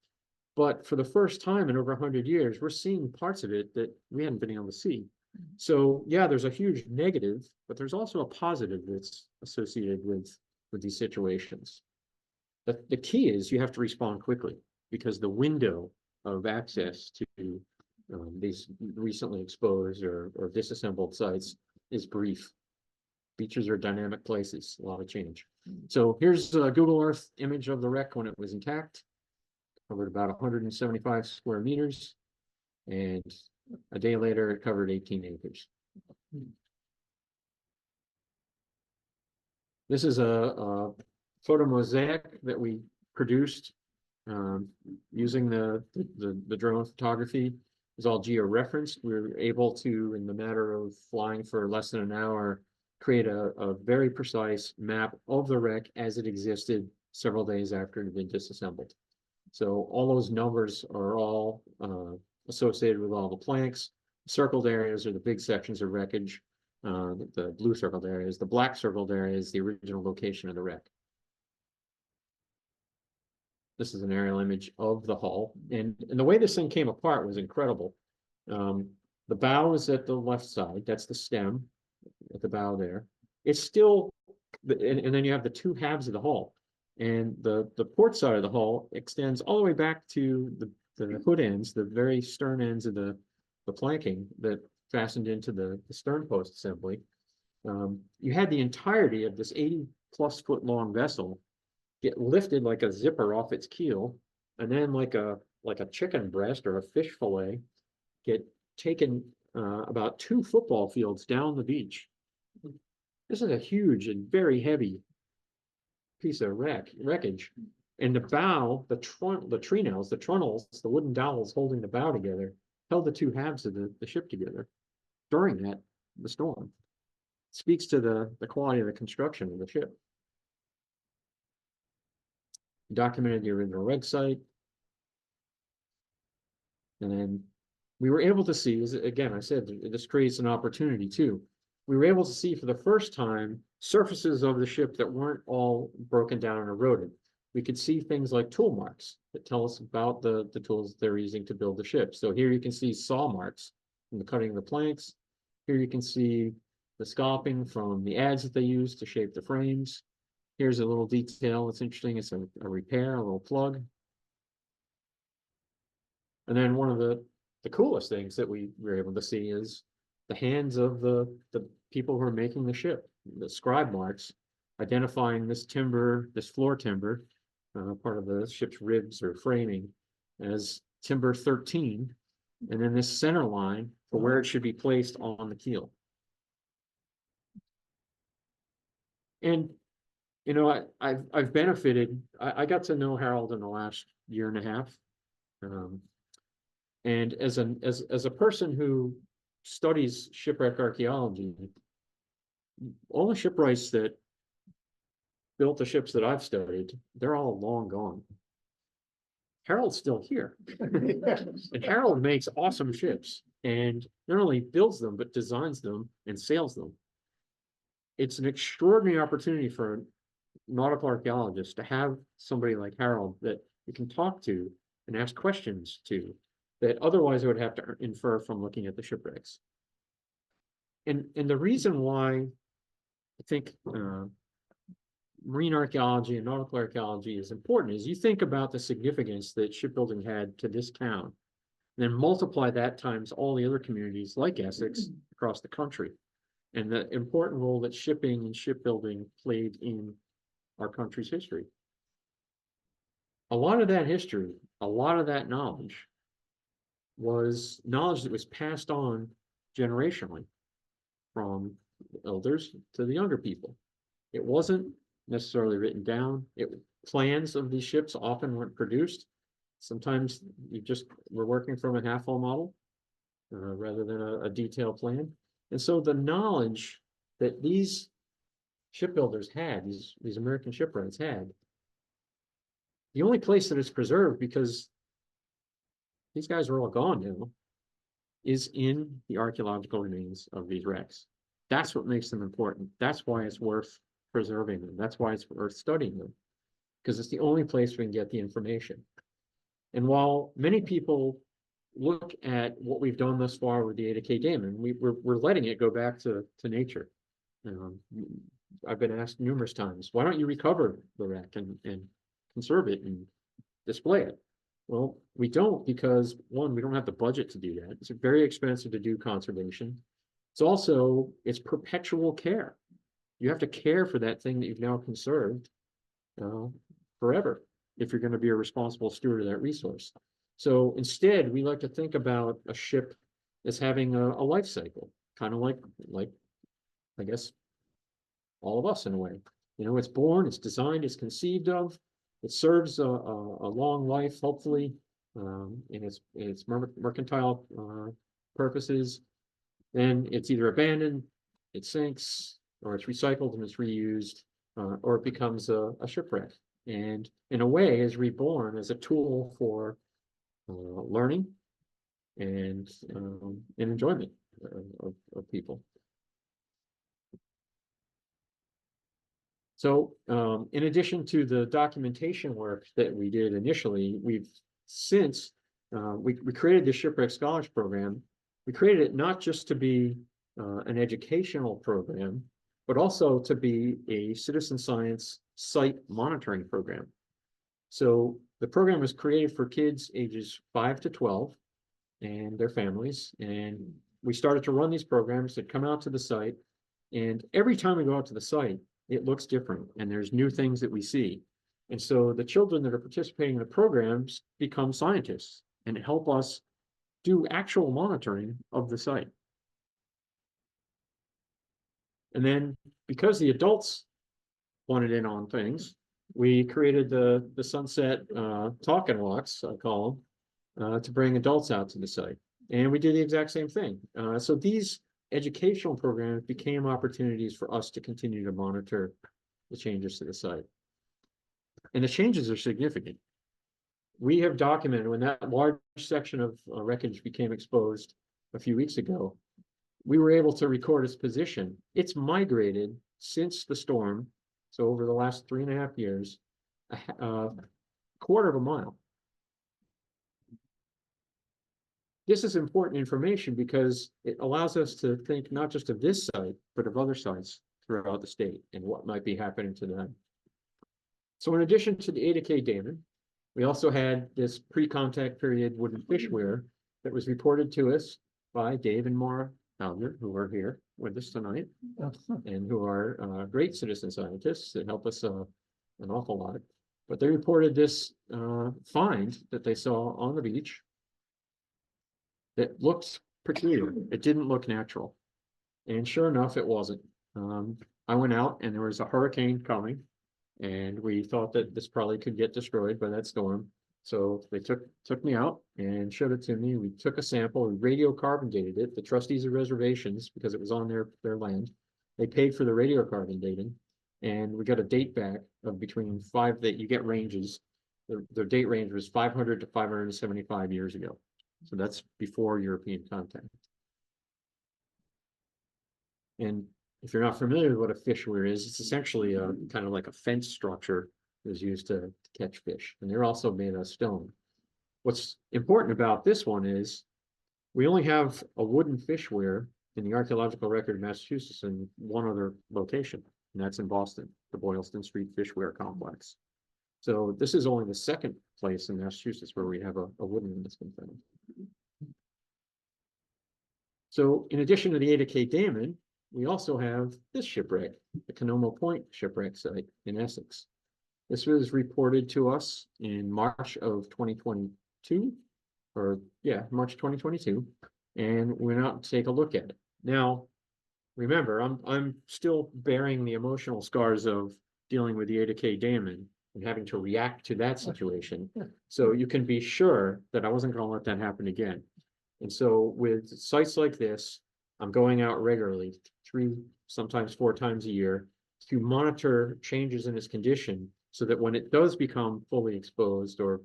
B: But for the first time in over 100 years, we're seeing parts of it that we hadn't been able to see. So yeah, there's a huge negative, but there's also a positive that's associated with these situations. The key is you have to respond quickly because the window of access to these recently exposed or disassembled sites is brief. Beaches are dynamic places, a lot of change. So here's a Google Earth image of the wreck when it was intact. Covered about 175 square meters. And a day later, it covered 18 acres. This is a photo mosaic that we produced using the drone photography. It's all geo-referenced. We were able to, in the matter of flying for less than an hour, create a very precise map of the wreck as it existed several days after it had been disassembled. So all those numbers are all associated with all the planks. Circled areas are the big sections of wreckage. The blue circled areas, the black circled area is the original location of the wreck. This is an aerial image of the hull. And the way this thing came apart was incredible. The bow is at the left side. That's the stem at the bow there. It's still, and then you have the two halves of the hull. And the port side of the hull extends all the way back to the hood ends, the very stern ends of the planking that fastened into the stern post assembly. You had the entirety of this 80+ foot long vessel get lifted like a zipper off its keel, and then like a chicken breast or a fish fillet get taken about 2 football fields down the beach. This is a huge and very heavy piece of wreckage. And the bow, the treenails, the trunnels, the wooden dowels holding the bow together, held the two halves of the ship together during the storm. It speaks to the quality of the construction of the ship. Documented the original wreck site. And then we were able to see, again, I said, this creates an opportunity too. We were able to see for the first time surfaces of the ship that weren't all broken down and eroded. We could see things like tool marks that tell us about the tools they're using to build the ship. So here you can see saw marks from the cutting of the planks. Here you can see the scalping from the adze that they use to shape the frames. Here's a little detail that's interesting. It's a repair, a little plug. And then one of the coolest things that we were able to see is the hands of the people who are making the ship, the scribe marks, identifying this timber, this floor timber, part of the ship's ribs or framing, as timber 13, and then this center line for where it should be placed on the keel. And you know, I've benefited. I got to know Harold in the last year and a half, and as a person who studies shipwreck archaeology, all the shipwrights that built the ships that I've studied, they're all long gone. Harold's still here, and Harold makes awesome ships, and not only builds them but designs them and sails them. It's an extraordinary opportunity for nautical archaeologists to have somebody like Harold that you can talk to and ask questions to that otherwise I would have to infer from looking at the shipwrecks. And the reason why I think marine archaeology and nautical archaeology is important is you think about the significance that shipbuilding had to this town, and then multiply that times all the other communities like Essex across the country, and the important role that shipping and shipbuilding played in our country's history. A lot of that history, a lot of that knowledge was knowledge that was passed on generationally from the elders to the younger people. It wasn't necessarily written down. Plans of these ships often weren't produced. Sometimes you just were working from a half-hull model rather than a detailed plan. And so the knowledge that these shipbuilders had, these American shipwrights had, the only place that it's preserved, because these guys are all gone now, is in the archaeological remains of these wrecks. That's what makes them important. That's why it's worth preserving them. That's why it's worth studying them, because it's the only place we can get the information. And while many people look at what we've done thus far with the Ada Cay Damon, we're letting it go back to nature. I've been asked numerous times, why don't you recover the wreck and conserve it and display it? Well, we don't, because one, we don't have the budget to do that. It's very expensive to do conservation. It's perpetual care. You have to care for that thing that you've now conserved forever if you're going to be a responsible steward of that resource. So instead, we like to think about a ship as having a life cycle, kind of like I guess all of us in a way. It's born, it's designed, it's conceived of, it serves a long life, hopefully, in its mercantile purposes. Then it's either abandoned, it sinks, or it's recycled and it's reused, or it becomes a shipwreck. And in a way is reborn as a tool for learning and enjoyment of people. So in addition to the documentation work that we did initially, we've since we created the Shipwreck Scholars Program. We created it not just to be an educational program, but also to be a citizen science site monitoring program. So the program was created for kids ages 5 to 12 and their families. And we started to run these programs that come out to the site. And every time we go out to the site, it looks different and there's new things that we see. And so the children that are participating in the programs become scientists and help us do actual monitoring of the site. And then because the adults wanted in on things, we created the Sunset Talk and Walks, I call them, to bring adults out to the site. And we did the exact same thing. So these educational programs became opportunities for us to continue to monitor the changes to the site. And the changes are significant. We have documented when that large section of wreckage became exposed a few weeks ago, we were able to record its position. It's migrated since the storm, so over the last 3.5 years, a quarter of a mile. This is important information because it allows us to think not just of this site, but of other sites throughout the state and what might be happening to them. So in addition to the Ada Cay Damon, we also had this pre-contact period wooden fish weir that was reported to us by Dave and Maura Alger, who are here with us tonight, and who are great citizen scientists that help us an awful lot. But they reported this find that they saw on the beach that looked peculiar. It didn't look natural. And sure enough, it wasn't. I went out and there was a hurricane coming, and we thought that this probably could get destroyed by that storm. So they took me out and showed it to me. We took a sample, we radiocarbon dated it. The trustees of reservations, because it was on their land, they paid for the radiocarbon dating, and we got a date back of between that you get ranges. The date range was 500 to 575 years ago. So that's before European contact. And if you're not familiar with what a fish weir is, it's essentially a kind of like a fence structure that is used to catch fish. And they're also made of stone. What's important about this one is we only have a wooden fish weir in the archaeological record of Massachusetts in one other location, and that's in Boston, the Boylston Street Fish Weir Complex. So this is only the second place in Massachusetts where we have a wooden one that's been found. So in addition to the Ada Cay Damon, we also have this shipwreck, the Canomo Point shipwreck site in Essex. This was reported to us in March of 2022, March 2022, and we went out to take a look at it. Now, remember, I'm still bearing the emotional scars of dealing with the Ada Cay Damon and having to react to that situation. So you can be sure that I wasn't going to let that happen again. And so with sites like this, I'm going out regularly, 3, sometimes 4 times a year, to monitor changes in its condition so that when it does become fully exposed or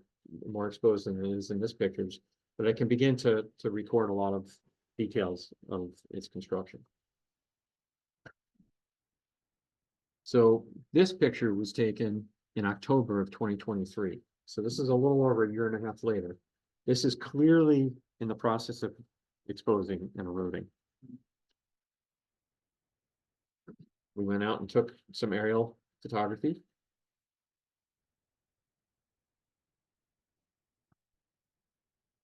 B: more exposed than it is in this pictures, that I can begin to record a lot of details of its construction. So this picture was taken in October of 2023. So this is a little over a year and a half later. This is clearly in the process of exposing and eroding. We went out and took some aerial photography.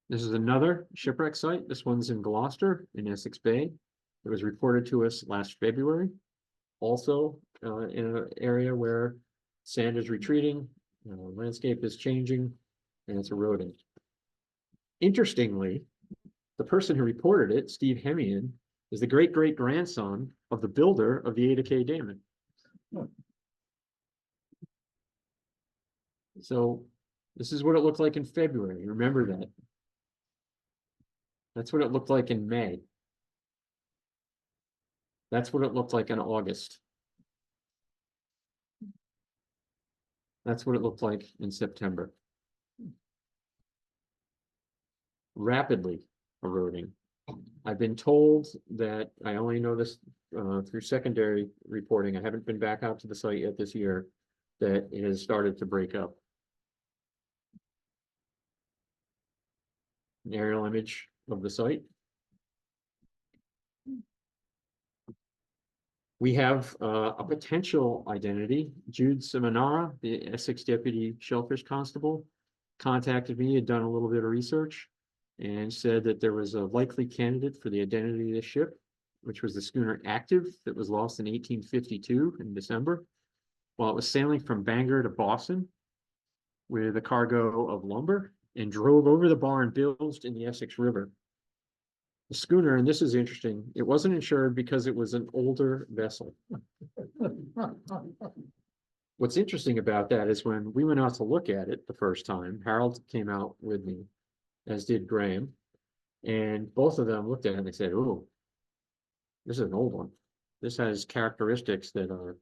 B: This is another shipwreck site. This one's in Gloucester in Essex Bay. It was reported to us last February. Also, in an area where sand is retreating, landscape is changing, and it's eroding. Interestingly, the person who reported it, Steve Hemian, is the great-great-grandson of the builder of the Ada K Daemon. So this is what it looked like in February. Remember that. That's what it looked like in May. That's what it looked like in August. That's what it looked like in September. Rapidly eroding. I've been told that I only know this through secondary reporting. I haven't been back out to the site yet this year, that it has started to break up. An aerial image of the site. We have a potential identity. Jude Seminara, the Essex Deputy Shellfish Constable, contacted me, had done a little bit of research, and said that there was a likely candidate for the identity of the ship, which was the schooner Active that was lost in 1852 in December, while it was sailing from Bangor to Boston with a cargo of lumber, and drove over the bar and bilged in the Essex River. The schooner, and this is interesting, it wasn't insured because it was an older vessel. What's interesting about that is when we went out to look at it the first time, Harold came out with me, as did Graham, and both of them looked at it and they said, "Oh, this is an old one. This has characteristics that are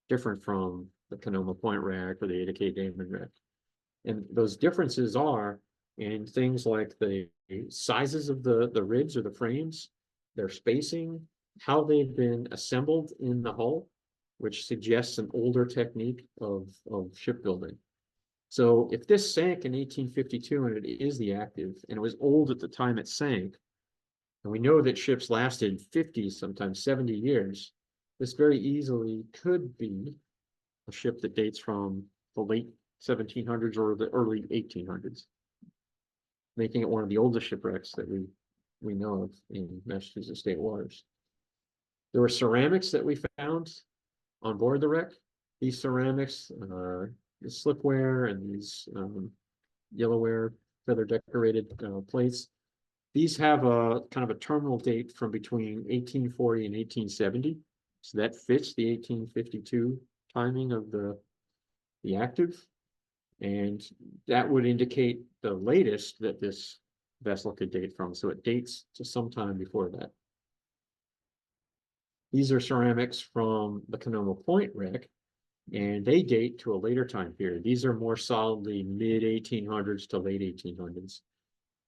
B: different from the Canoma Point wreck or the Ada K Daemon wreck." And those differences are in things like the sizes of the ribs or the frames, their spacing, how they've been assembled in the hull, which suggests an older technique of shipbuilding. So if this sank in 1852 and it is the Active, and it was old at the time it sank, and we know that ships lasted 50, sometimes 70 years, this very easily could be a ship that dates from the late 1700s or the early 1800s, making it one of the oldest shipwrecks that we know of in Massachusetts state waters. There were ceramics that we found on board the wreck. These ceramics, the slipware and these yellowware, feather decorated plates, these have a kind of a terminal date from between 1840 and 1870. So that fits the 1852 timing of the Active. And that would indicate the latest that this vessel could date from. So it dates to sometime before that. These are ceramics from the Canoma Point wreck, and they date to a later time period. These are more solidly mid-1800s to late 1800s.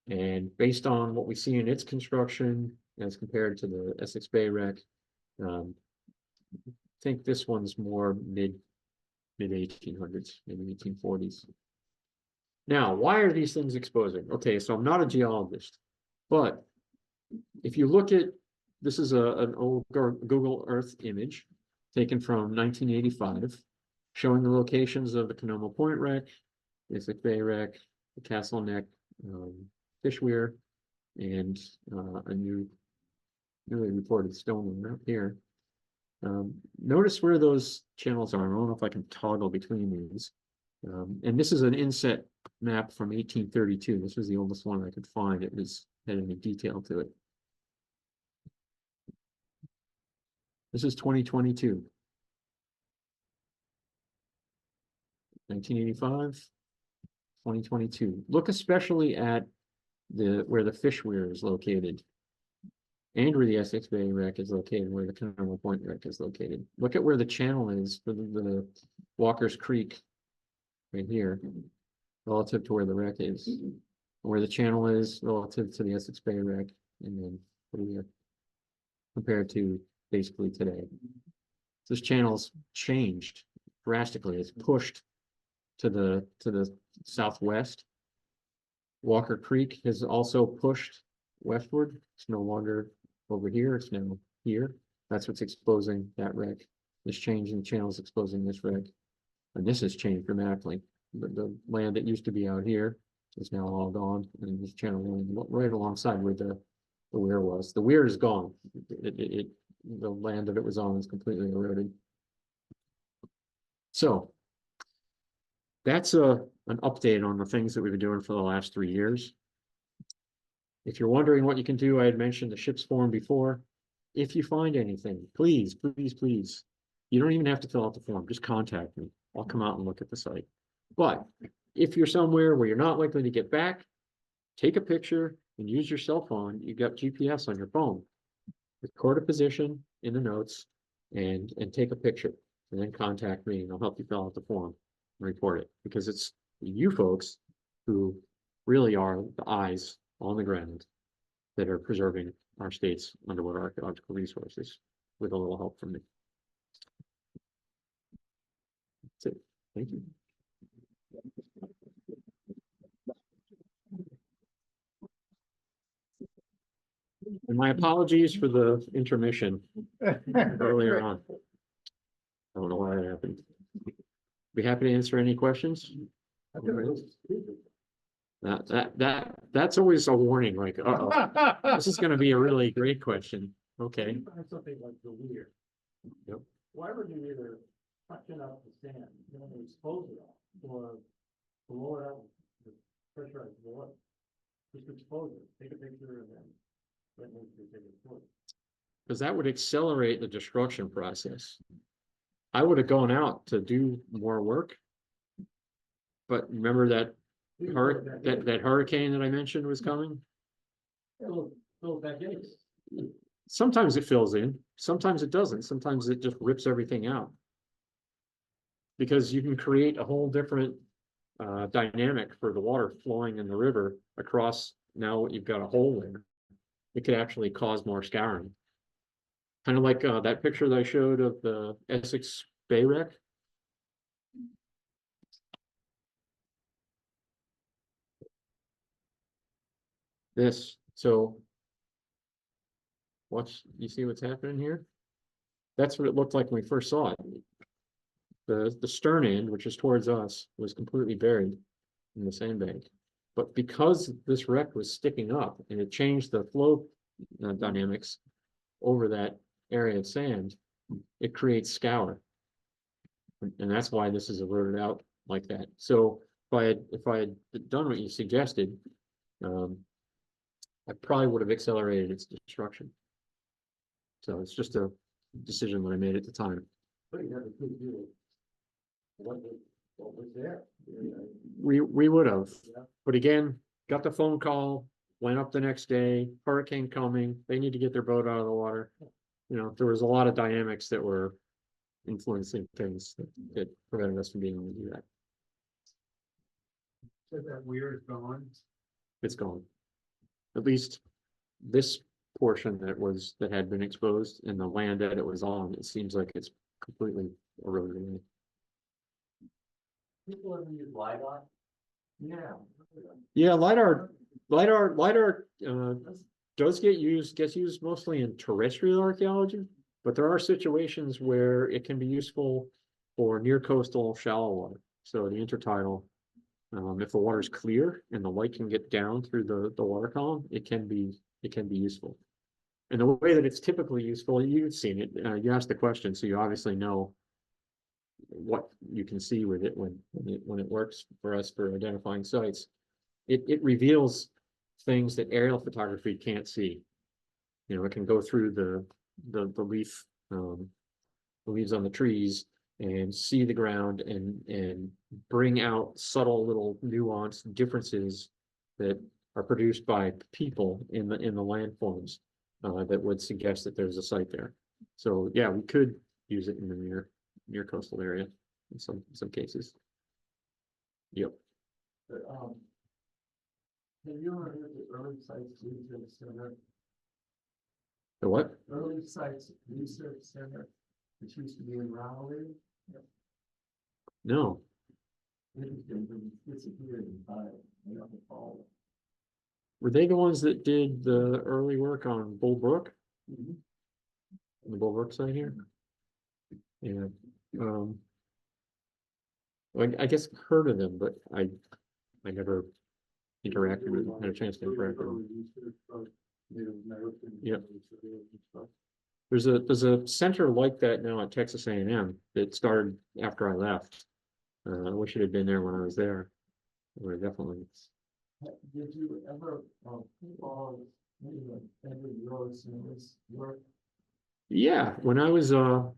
B: And based on what we see in its construction as compared to the Essex Bay wreck, I think this one's more mid-1800s, maybe 1840s. Now, why are these things exposing? Okay, so I'm not a geologist, but if you look at, this is an old Google Earth image taken from 1985, showing the locations of the Canoma Point wreck, the Essex Bay wreck, the Castle Neck fish weir, and a newly reported stone one up here. Notice where those channels are. I don't know if I can toggle between these. And this is an inset map from 1832. This was the oldest one I could find. It had any detail to it. This is 2022. 1985, 2022. Look especially at where the fish weir is located, and where the Essex Bay wreck is located, where the Canoma Point wreck is located. Look at where the channel is for the Walker's Creek right here, relative to where the wreck is, where the channel is relative to the Essex Bay wreck, and then here compared to basically today. This channel's changed drastically. It's pushed to the southwest. Walker Creek has also pushed westward. It's no longer over here. It's now here. That's what's exposing that wreck. This change in the channel is exposing this wreck. And this has changed dramatically. The land that used to be out here is now all gone. And this channel running right alongside where the weir was. The weir is gone. The land that it was on is completely eroded. So that's an update on the things that we've been doing for the last 3 years. If you're wondering what you can do, I had mentioned the SHIPS form before. If you find anything, please, please, please, you don't even have to fill out the form, just contact me. I'll come out and look at the site. But if you're somewhere where you're not likely to get back, take a picture and use your cell phone. You've got GPS on your phone. Record a position in the notes and take a picture, and then contact me and I'll help you fill out the form and report it, because it's you folks who really are the eyes on the ground that are preserving our state's underwater archaeological resources with a little help from me. That's it. Thank you. And my apologies for the intermission earlier on. I don't know why that happened. Be happy to answer any questions. That's always a warning, like, uh-oh, this is gonna be a really great question. Okay.
C: Something like the weir.
B: Yep.
C: Why would you either suction up the sand, expose it all, or blow it out with pressurized water? Just expose it, take a picture and then.
B: Because that would accelerate the destruction process. I would have gone out to do more work. But remember that hurricane that I mentioned was coming? Sometimes it fills in, sometimes it doesn't, sometimes it just rips everything out. Because you can create a whole different dynamic for the water flowing in the river across. Now you've got a hole there. It could actually cause more scouring. Kind of like that picture that I showed of the Essex Bay wreck. So you see what's happening here? That's what it looked like when we first saw it. The stern end, which is towards us, was completely buried in the sandbank. But because this wreck was sticking up and it changed the flow dynamics over that area of sand, it creates scour. And that's why this is eroded out like that. So if I had done what you suggested, I probably would have accelerated its destruction. So it's just a decision that I made at the time.
C: But you have a good view of what was there.
B: We would have,
C: Yeah.
B: but again, got the phone call, went up the next day, hurricane coming, they need to get their boat out of the water. You know, there was a lot of dynamics that were influencing things that prevented us from being able to do that.
C: So that weir is gone.
B: It's gone. At least this portion that had been exposed and the land that it was on, it seems like it's completely eroded away.
C: People ever use LiDAR? Yeah.
B: Yeah, LiDAR gets used mostly in terrestrial archaeology, but there are situations where it can be useful for near coastal shallow water. So the intertidal, if the water is clear and the light can get down through the water column, it can be useful. And the way that it's typically useful, you've seen it. You asked the question, so you obviously know what you can see with it when it works for us for identifying sites. It reveals things that aerial photography can't see. You know, it can go through the leaf, the leaves on the trees and see the ground and bring out subtle little nuanced differences that are produced by people in the landforms that would suggest that there's a site there. So yeah, we could use it in the near coastal area in some cases. Yep.
C: Have you ever heard the early sites research center?
B: The what?
C: Early sites research center. It used to be in Raleigh.
B: No,
C: It disappeared in time. I don't recall.
B: were they the ones that did the early work on Bull Brook?
C: Mhm.
B: On the Bull Brook side here? Yeah, I guess I've heard of them, but I never interacted with them, had a chance to interact with them. Yep. There's a center like that now at Texas A&M that started after I left. I wish it had been there when I was there. Or definitely.
C: Did you ever, follow every roads in this work?
B: Yeah, when I was a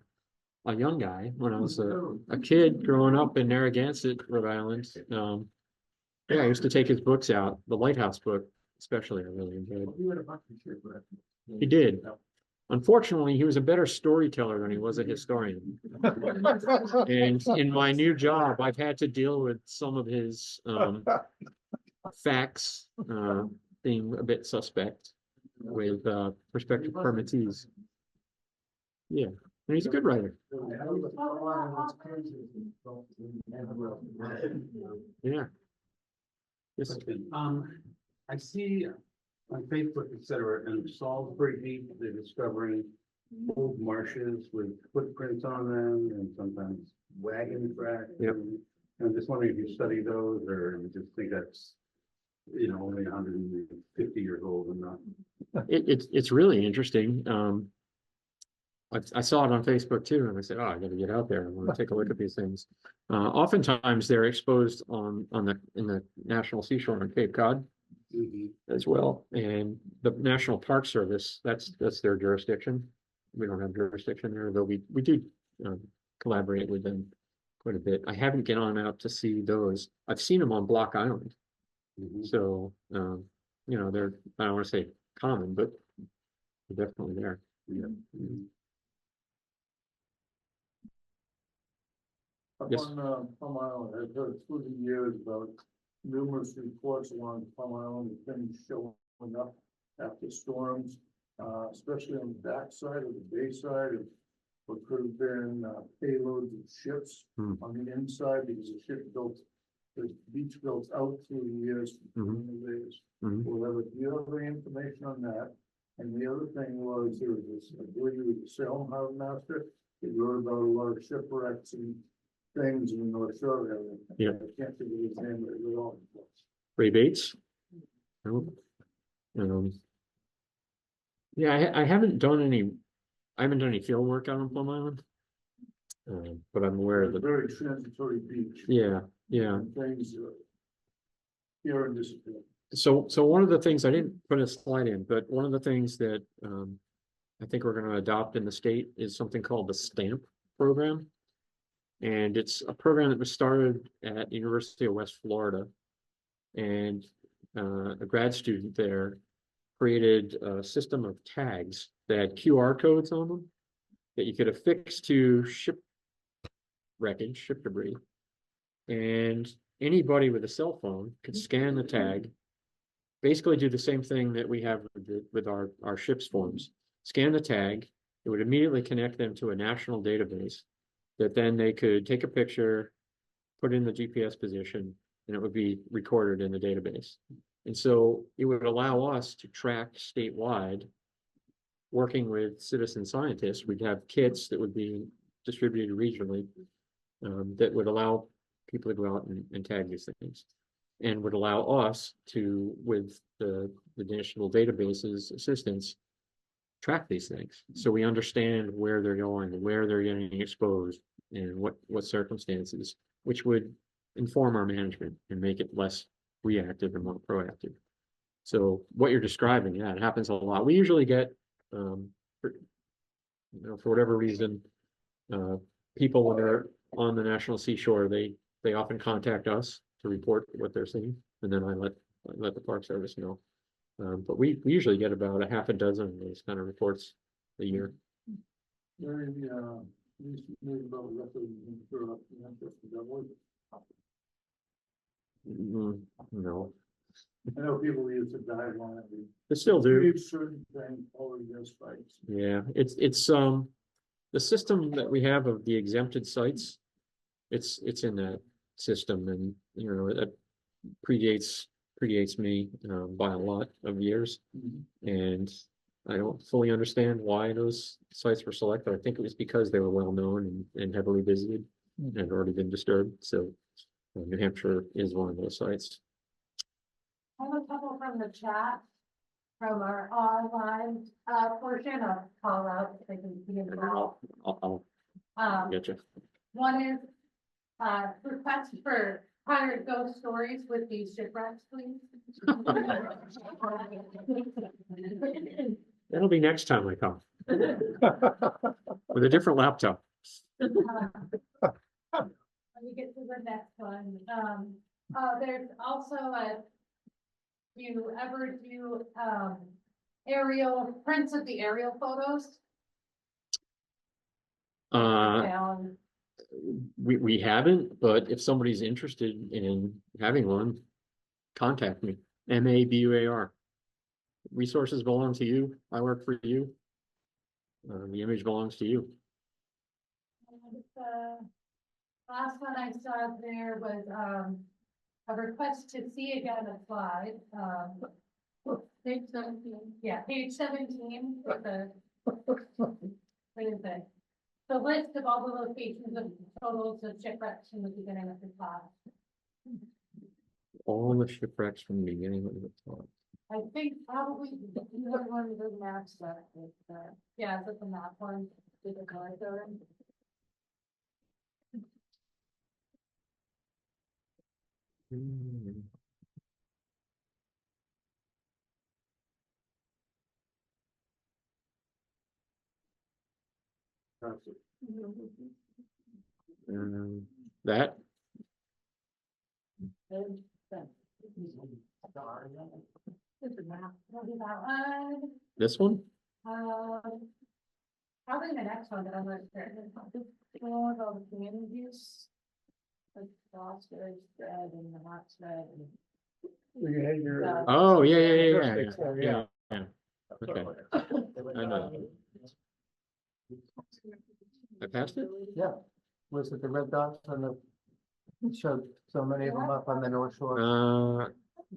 B: young guy, when I was a kid growing up in Narragansett, Rhode Island, yeah, I used to take his books out, the Lighthouse book, especially, I really enjoyed.
C: You had a bunch of shit, right?
B: He did. Unfortunately, he was a better storyteller than he was a historian. And in my new job, I've had to deal with some of his facts being a bit suspect with prospective permittees. Yeah, and he's a good writer. Yeah. Yes.
D: I see on Facebook, et cetera, and Salisbury Beach, they're discovering old marshes with footprints on them and sometimes wagon tracks.
B: Yep.
D: And I'm just wondering if you study those or you just think that's, only 150 years old and not.
B: It's really interesting. I saw it on Facebook too, and I said, "Oh, I got to get out there. I want to take a look at these things." Oftentimes, they're exposed in the National Seashore on Cape Cod as well, and the National Park Service. That's their jurisdiction. We don't have jurisdiction there, though we do collaborate with them quite a bit. I haven't get on out to see those. I've seen them on Block Island, so they're, I don't want to say common, but they're definitely there.
D: Yeah.
C: Up
B: Yes.
C: on Plum Island, I've heard through the years about numerous reports along Plum Island of things showing up after storms, especially on the backside of the bay side of what could have been payloads of ships on the inside because the ship built, the beach built out through the years from the days. Whatever, do you have any information on that? And the other thing was there was this, I believe it was the Salem Harbor Master, that wrote about a lot of shipwrecks and things in the North Shore area.
B: Yeah.
C: I can't think of his name, but it was all.
B: Ray Bates. No. Yeah, I haven't done any field work out on Plum Island. But I'm aware of
C: It's a
B: the,
C: very transitory beach.
B: yeah.
C: And things here and disappear.
B: So one of the things, I didn't put a slide in, but one of the things that I think we're gonna adopt in the state is something called the STAMP program. And it's a program that was started at the University of West Florida. And a grad student there created a system of tags that had QR codes on them that you could affix to ship wreckage, ship debris. And anybody with a cell phone could scan the tag, basically do the same thing that we have with our ship's forms. Scan the tag, it would immediately connect them to a national database that then they could take a picture, put in the GPS position, and it would be recorded in the database. And so it would allow us to track statewide, working with citizen scientists. We'd have kits that would be distributed regionally that would allow people to go out and tag these things, and would allow us to, with the national databases assistance, track these things. So we understand where they're going, where they're getting exposed, and what circumstances, which would inform our management and make it less reactive and more proactive. So what you're describing, yeah, it happens a lot. We usually get, for whatever reason, people when they're on the national seashore, they often contact us to report what they're seeing, and then I let the Park Service know. But we usually get about a half a dozen of those kind of reports a year.
C: Very, recently about roughly,
B: No,
C: I know people use the dive line.
B: they still do.
C: Certain things already their spikes.
B: Yeah, it's the system that we have of the exempted sites, it's in that system and, you know, it predates me, by a lot of years. And I don't fully understand why those sites were selected. I think it was because they were well-known and heavily visited and had already been disturbed, so New Hampshire is one of those sites.
A: I have a couple from the chat, from our online, portion of call out, if they can see
B: And
A: it
B: then
A: now.
B: I'll get you.
A: One is, request for pirate ghost stories with these shipwrecks, please.
B: That'll be next time I come. With a different laptop.
A: Let me get to the next one. There's also do you ever do, aerial prints of the aerial photos? Down.
B: We haven't, but if somebody's interested in having one, contact me. MABUAR. Resources belong to you. I work for you. The image belongs to you.
A: And the last one I saw there was, a request to see again a slide, page 17. Yeah, page 17 with the, what is it? The list of all the locations of totals of shipwrecks in the beginning of the class.
B: All the shipwrecks from the beginning of the talk.
A: I think probably you have one of those maps that is, yeah, is it the map one with the color coding?
B: That,
A: This is map, maybe that one.
B: this one?
A: Probably the next one that I'm not sure. One of all the communities. Like Foster's spread and the hot spread and.
C: You had your.
B: Oh, yeah.
C: Yeah.
B: Yeah. Okay, I know. I passed it?
E: Yeah, was it the red dots on the, showed so many of them up on the North Shore?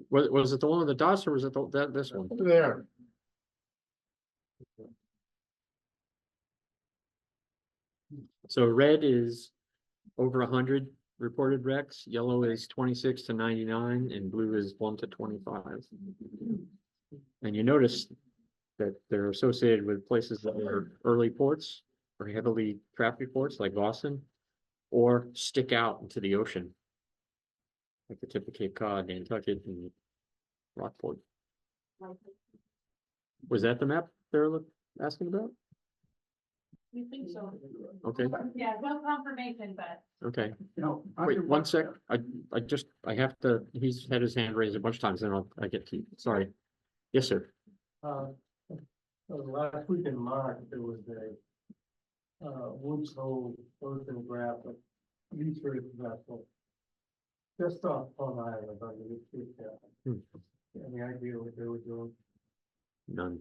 B: Was it the one with the dots or was it this one?
C: There.
B: So red is over 100 reported wrecks, yellow is 26 to 99, and blue is 1 to 25. And you notice that they're associated with places that are early ports or heavily trafficked ports like Boston, or stick out into the ocean, like the tip of Cape Cod, Nantucket, and Rockport. Was that the map they were asking about?
A: You think so?
B: Okay,
A: Yeah, no confirmation, but.
B: okay.
D: No.
B: Wait, one sec. I have to, he's had his hand raised a bunch of times, and I get to, sorry. Yes, sir.
C: Last week in March, there was a Woods Hole oceanographic research vessel just off Plum Island under the creek there. Any idea what they were doing?
B: None.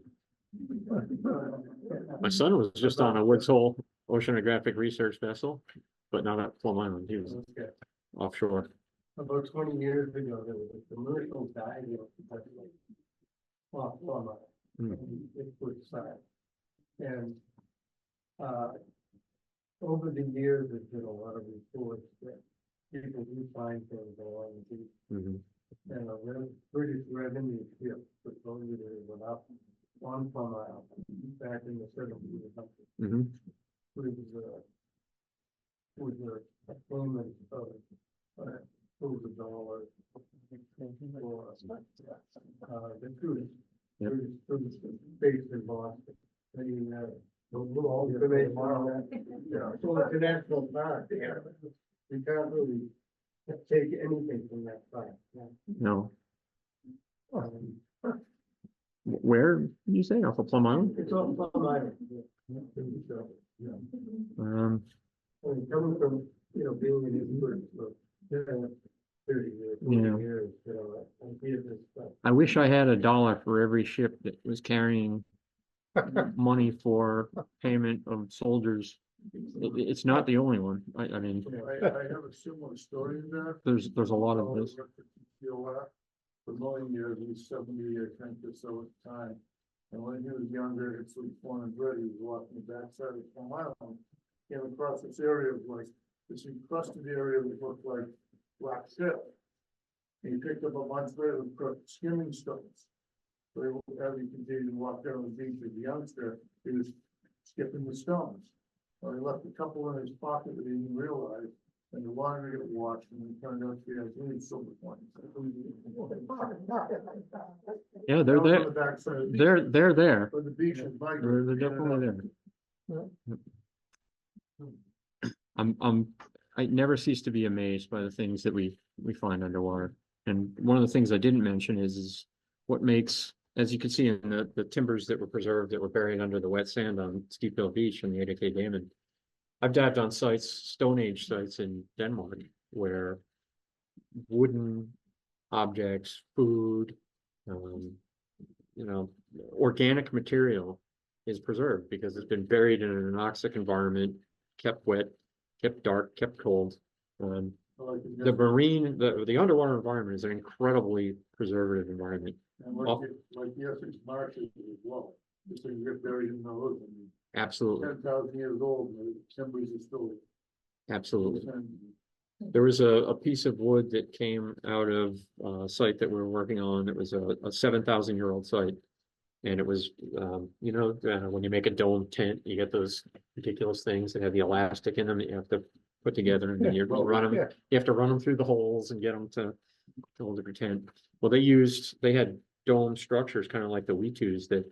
B: My son was just on a Woods Hole oceanographic research vessel, but not at Plum Island. He was
C: Okay.
B: offshore.
C: About 20 years ago, there was a commercial diving vessel off Plum Island. It was side. And over the years, there's been a lot of reports that people do find things along the beach.
B: Mhm.
C: And a British revenue ship supposedly went up on Plum Island back in the 70s or something.
B: Mhm.
C: With a payment of $1,000 for the cruise.
B: Yep.
C: Cruise based in Boston. All information on that. Yeah, so it's a national park. Yeah. We can't really take anything from that park.
B: No. Where did you say? Off of Plum Island?
C: It's on Plum Island. Yeah. Yeah.
B: Um,
C: Coming from, being an expert for 30 years, 40
B: Yeah.
C: years, I did this stuff.
B: I wish I had $1 for every ship that was carrying money for payment of soldiers It's not the only one. I mean,
C: I have a similar story to that.
B: there's a lot of this.
C: For many years, he was 70, I think, or so at the time. And when he was younger, it's like born and bred, he was walking the backside of Plum Island. Came across this area of like, this encrusted area that looked like black silt. And he picked up a bunch later and put skimming stones. So as he continued to walk down the beach as a youngster, he was skipping the stones. Well, he left a couple in his pocket that he didn't realize, and the laundry got washed, and it turned out he had really silver coins.
B: Yeah, they're
C: That was on
B: there.
C: the backside of the beach,
B: They're there.
C: but the beach is
B: They're
C: migrating.
B: definitely there. I never cease to be amazed by the things that we find underwater. And one of the things I didn't mention is what makes, as you can see in the timbers that were preserved, that were buried under the wet sand on Steep Hill Beach and the 80K Damon. I've dived on sites, Stone Age sites in Denmark, where wooden objects, food, organic material is preserved because it's been buried in an anoxic environment, kept wet, kept dark, kept cold. The marine, the underwater environment is an incredibly preservative environment.
C: And like the Essex marshes as well, this thing get buried in those, and
B: Absolutely,
C: 10,000 years old, and the timbers are still.
B: absolutely. There was a piece of wood that came out of a site that we were working on. It was a 7,000-year-old site. And it was, when you make a dome tent, you get those ridiculous things that have the elastic in them that you have to put together, and then you run them.
E: Yeah.
B: You have to run them through the holes and get them to hold your tent. Well, they had dome structures, kind of like the Weetus that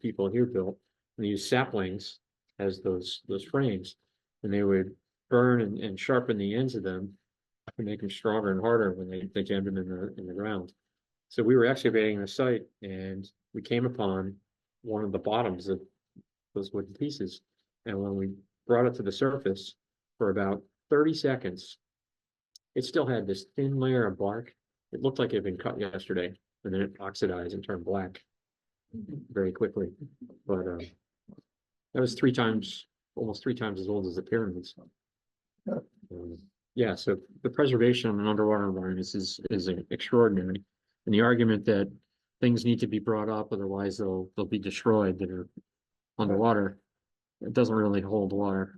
B: people here built. And they used saplings as those frames, and they would burn and sharpen the ends of them to make them stronger and harder when they jammed them in the ground. So we were excavating the site, and we came upon one of the bottoms of those wooden pieces. And when we brought it to the surface for about 30 seconds, it still had this thin layer of bark. It looked like it had been cut yesterday, and then it oxidized and turned black very quickly. But that was almost three times as old as the pyramids. Yeah, so the preservation of an underwater environment is extraordinary. And the argument that things need to be brought up, otherwise they'll be destroyed that are underwater, it doesn't really hold water,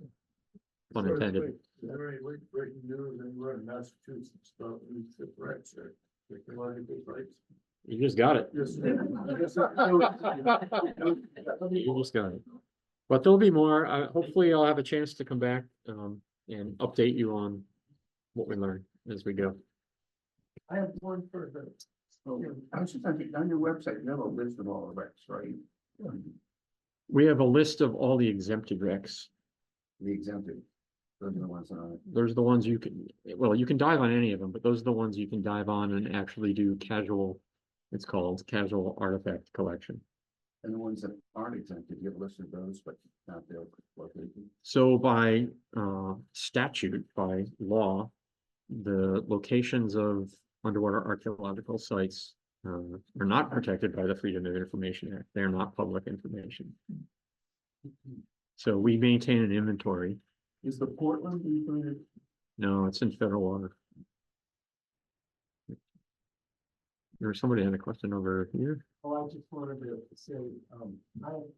B: pun intended.
C: Breaking news, and we're in Massachusetts, about these shipwrecks, archaeological sites.
B: You just got it.
C: Yes.
B: You just got it. But there'll be more. Hopefully I'll have a chance to come back and update you on what we learn as we go.
D: I have one further. I was just on your website, you have a list of all the wrecks, right?
B: We have a list of all the exempted wrecks.
D: The exempted. Those are the ones on it.
B: Those are the ones you can dive on any of them, but those are the ones you can dive on and actually do it's called casual artifact collection.
D: And the ones that aren't exempted, you have listed those, but not their location.
B: So by statute, by law, the locations of underwater archaeological sites are not protected by the Freedom of Information Act. They're not public information. So we maintain an inventory.
D: Is the Portland included?
B: No, it's in federal water. There's somebody had a question over here.
E: Oh, I just wanted to say, I've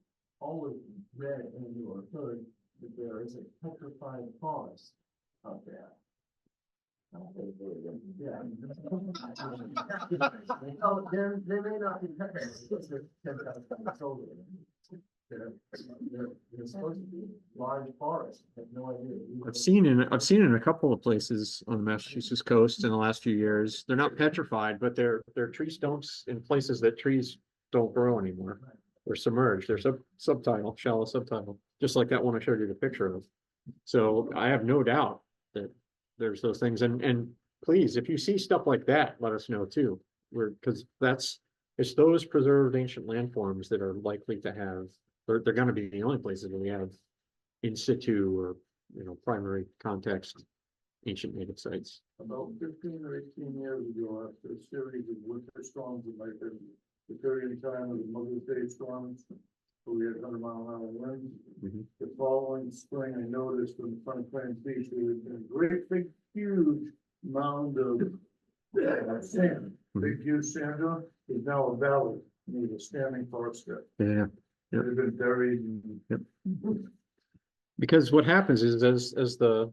E: always read and or heard that there is a petrified forest out there. Yeah. Oh, they may not be petrified. They're supposed to be large forests. I have no idea.
B: I've seen in a couple of places on the Massachusetts coast in the last few years. They're not petrified, but they're tree stumps in places that trees don't grow anymore. They're submerged. They're subtidal, shallow subtidal, just like that one I showed you the picture of. So I have no doubt that there's those things. And please, if you see stuff like that, let us know too. Because it's those preserved ancient landforms that are likely to have. They're going to be the only places where we have in situ or primary context ancient native sites.
C: About 15 or 18 years ago, after a series of winter storms, it might have been the period of time of the Mother's Day storms, We had 100-mile-an-hour winds.
B: Mhm.
C: The following spring, I noticed in front of Plains Beach, there had been a great big huge mound of sand. Big huge sand dune is now a valley, near the standing forest strip.
B: Yeah,
C: It had been buried and
B: because what happens is as the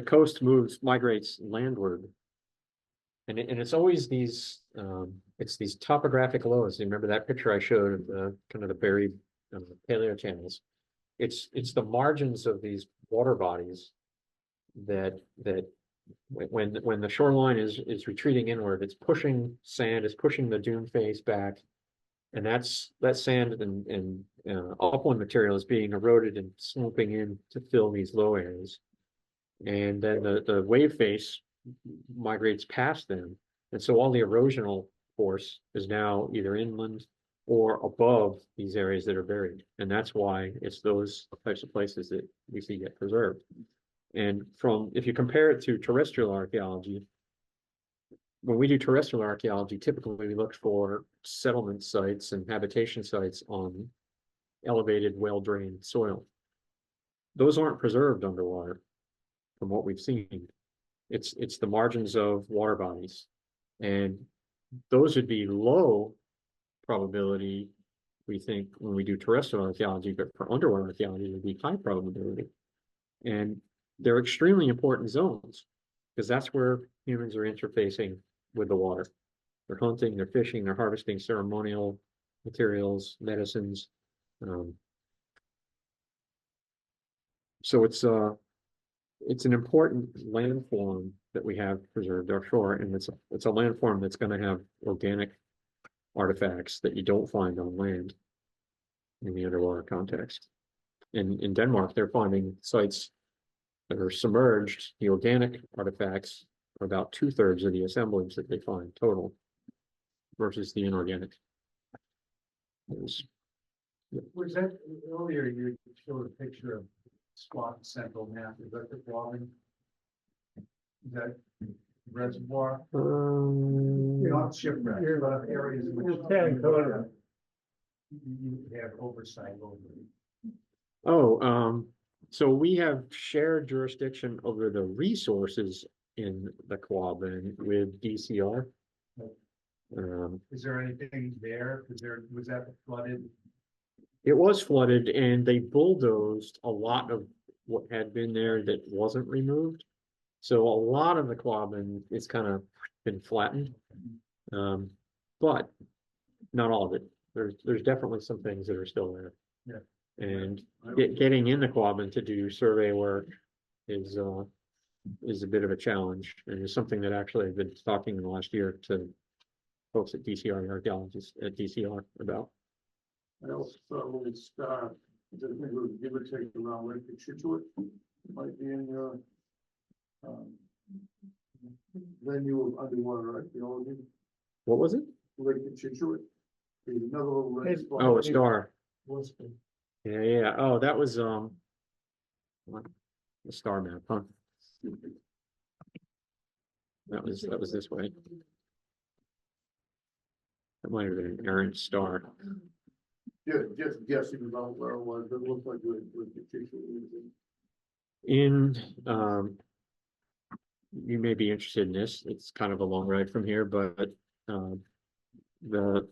B: coast migrates landward. And it's always these, it's these topographic lows. You remember that picture I showed of the kind of the buried paleo channels? It's the margins of these water bodies that when the shoreline is retreating inward, it's pushing sand, it's pushing the dune face back. And that sand and upland material is being eroded and sloping in to fill these low areas. And then the wave face migrates past them. And so all the erosional force is now either inland or above these areas that are buried. And that's why it's those types of places that we see get preserved. And if you compare it to terrestrial archaeology, when we do terrestrial archaeology, typically we look for settlement sites and habitation sites on elevated, well-drained soil. Those aren't preserved underwater from what we've seen. It's the margins of water bodies. And those would be low probability, we think, when we do terrestrial archaeology, but for underwater archaeology, it would be high probability. And they're extremely important zones because that's where humans are interfacing with the water. They're hunting, they're fishing, they're harvesting ceremonial materials, medicines. So it's an important landform that we have preserved offshore, and it's a landform that's going to have organic artifacts that you don't find on land in the underwater context. In Denmark, they're finding sites that are submerged. The organic artifacts are about 2/3 of the assemblage that they find total versus the inorganic.
D: Was that earlier you showed a picture of spot central map? Is that the drawing? Is that reservoir? Not shipwreck, but areas in which you have oversight over.
B: So we have shared jurisdiction over the resources in the Quabbin with DCR.
D: Is there anything there? Was that flooded?
B: It was flooded and they bulldozed a lot of what had been there that wasn't removed. So a lot of the Quabbin is kind of been flattened. But not all of it. There's definitely some things that are still there.
D: Yeah.
B: And getting in the Quabbin to do survey work is a bit of a challenge, and it's something that actually I've been talking in the last year to folks at DCR, the archaeologists at DCR about.
C: I also saw a little star, I think it was give or take around Lake Situate, might be in your venue of underwater archaeology,
B: What was it?
C: Lake Situate. There's another little red spot.
B: Oh, a star.
C: Listed.
B: Yeah. Oh, that was the star map, huh? That was this way. That might have been an errant star.
C: Just guessing about where it was, it looked like Lake Situate.
B: You may be interested in this. It's kind of a long ride from here, but the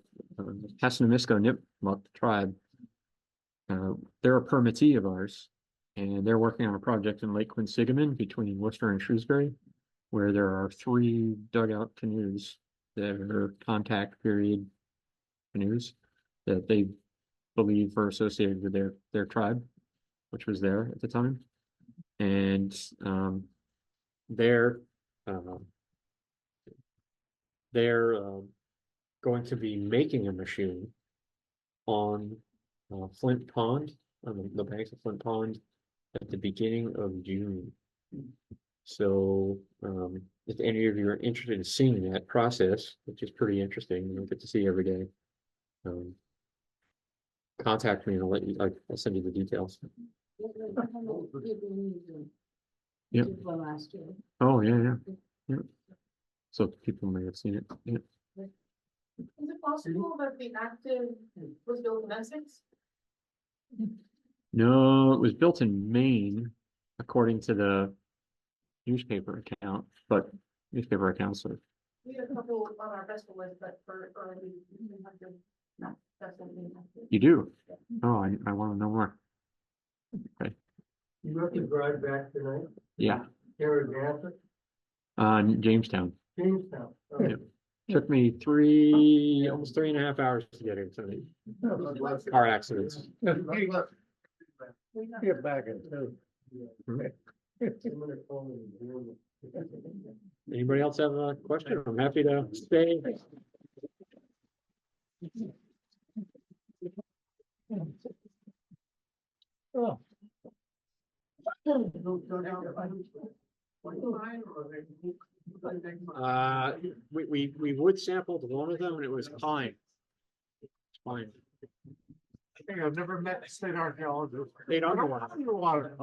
B: Hassanimisco Nipmuc tribe, they're a permittee of ours, and they're working on a project in Lake Quinsigamon between Worcester and Shrewsbury, where there are 3 dugout canoes that are contact period canoes that they believe are associated with their tribe, which was there at the time. And they're going to be making a machine on Flint Pond, on the banks of Flint Pond at the beginning of June. So if any of you are interested in seeing that process, which is pretty interesting, you'll get to see every day, contact me and I'll send you the details. Yeah.
F: Last year.
B: Oh, yeah. So people may have seen it. Yeah.
F: Is it possible that the active was built in Essex?
B: No, it was built in Maine, according to the newspaper account, but newspaper accounts are,
F: We had a couple on our vessel list, but for early 1800, no, that's what we have.
B: you do? Oh, I want to know more.
E: You have to drive back tonight,
B: Yeah,
E: here in Hanford,
B: Jamestown.
E: Jamestown.
B: Yeah. Took me almost 3.5 hours to get here tonight. Car accidents.
E: Get back in too.
B: Anybody else have a question? I'm happy to stay. Oh. We wood sampled one of them and it was pine. It's pine.
C: I think I've never met a state archaeologist.
B: State underwater.
C: Underwater.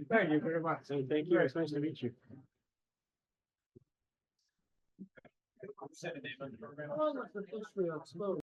B: Thank you very much. Thank you. It's nice to meet you.
E: How long was the history of smoke?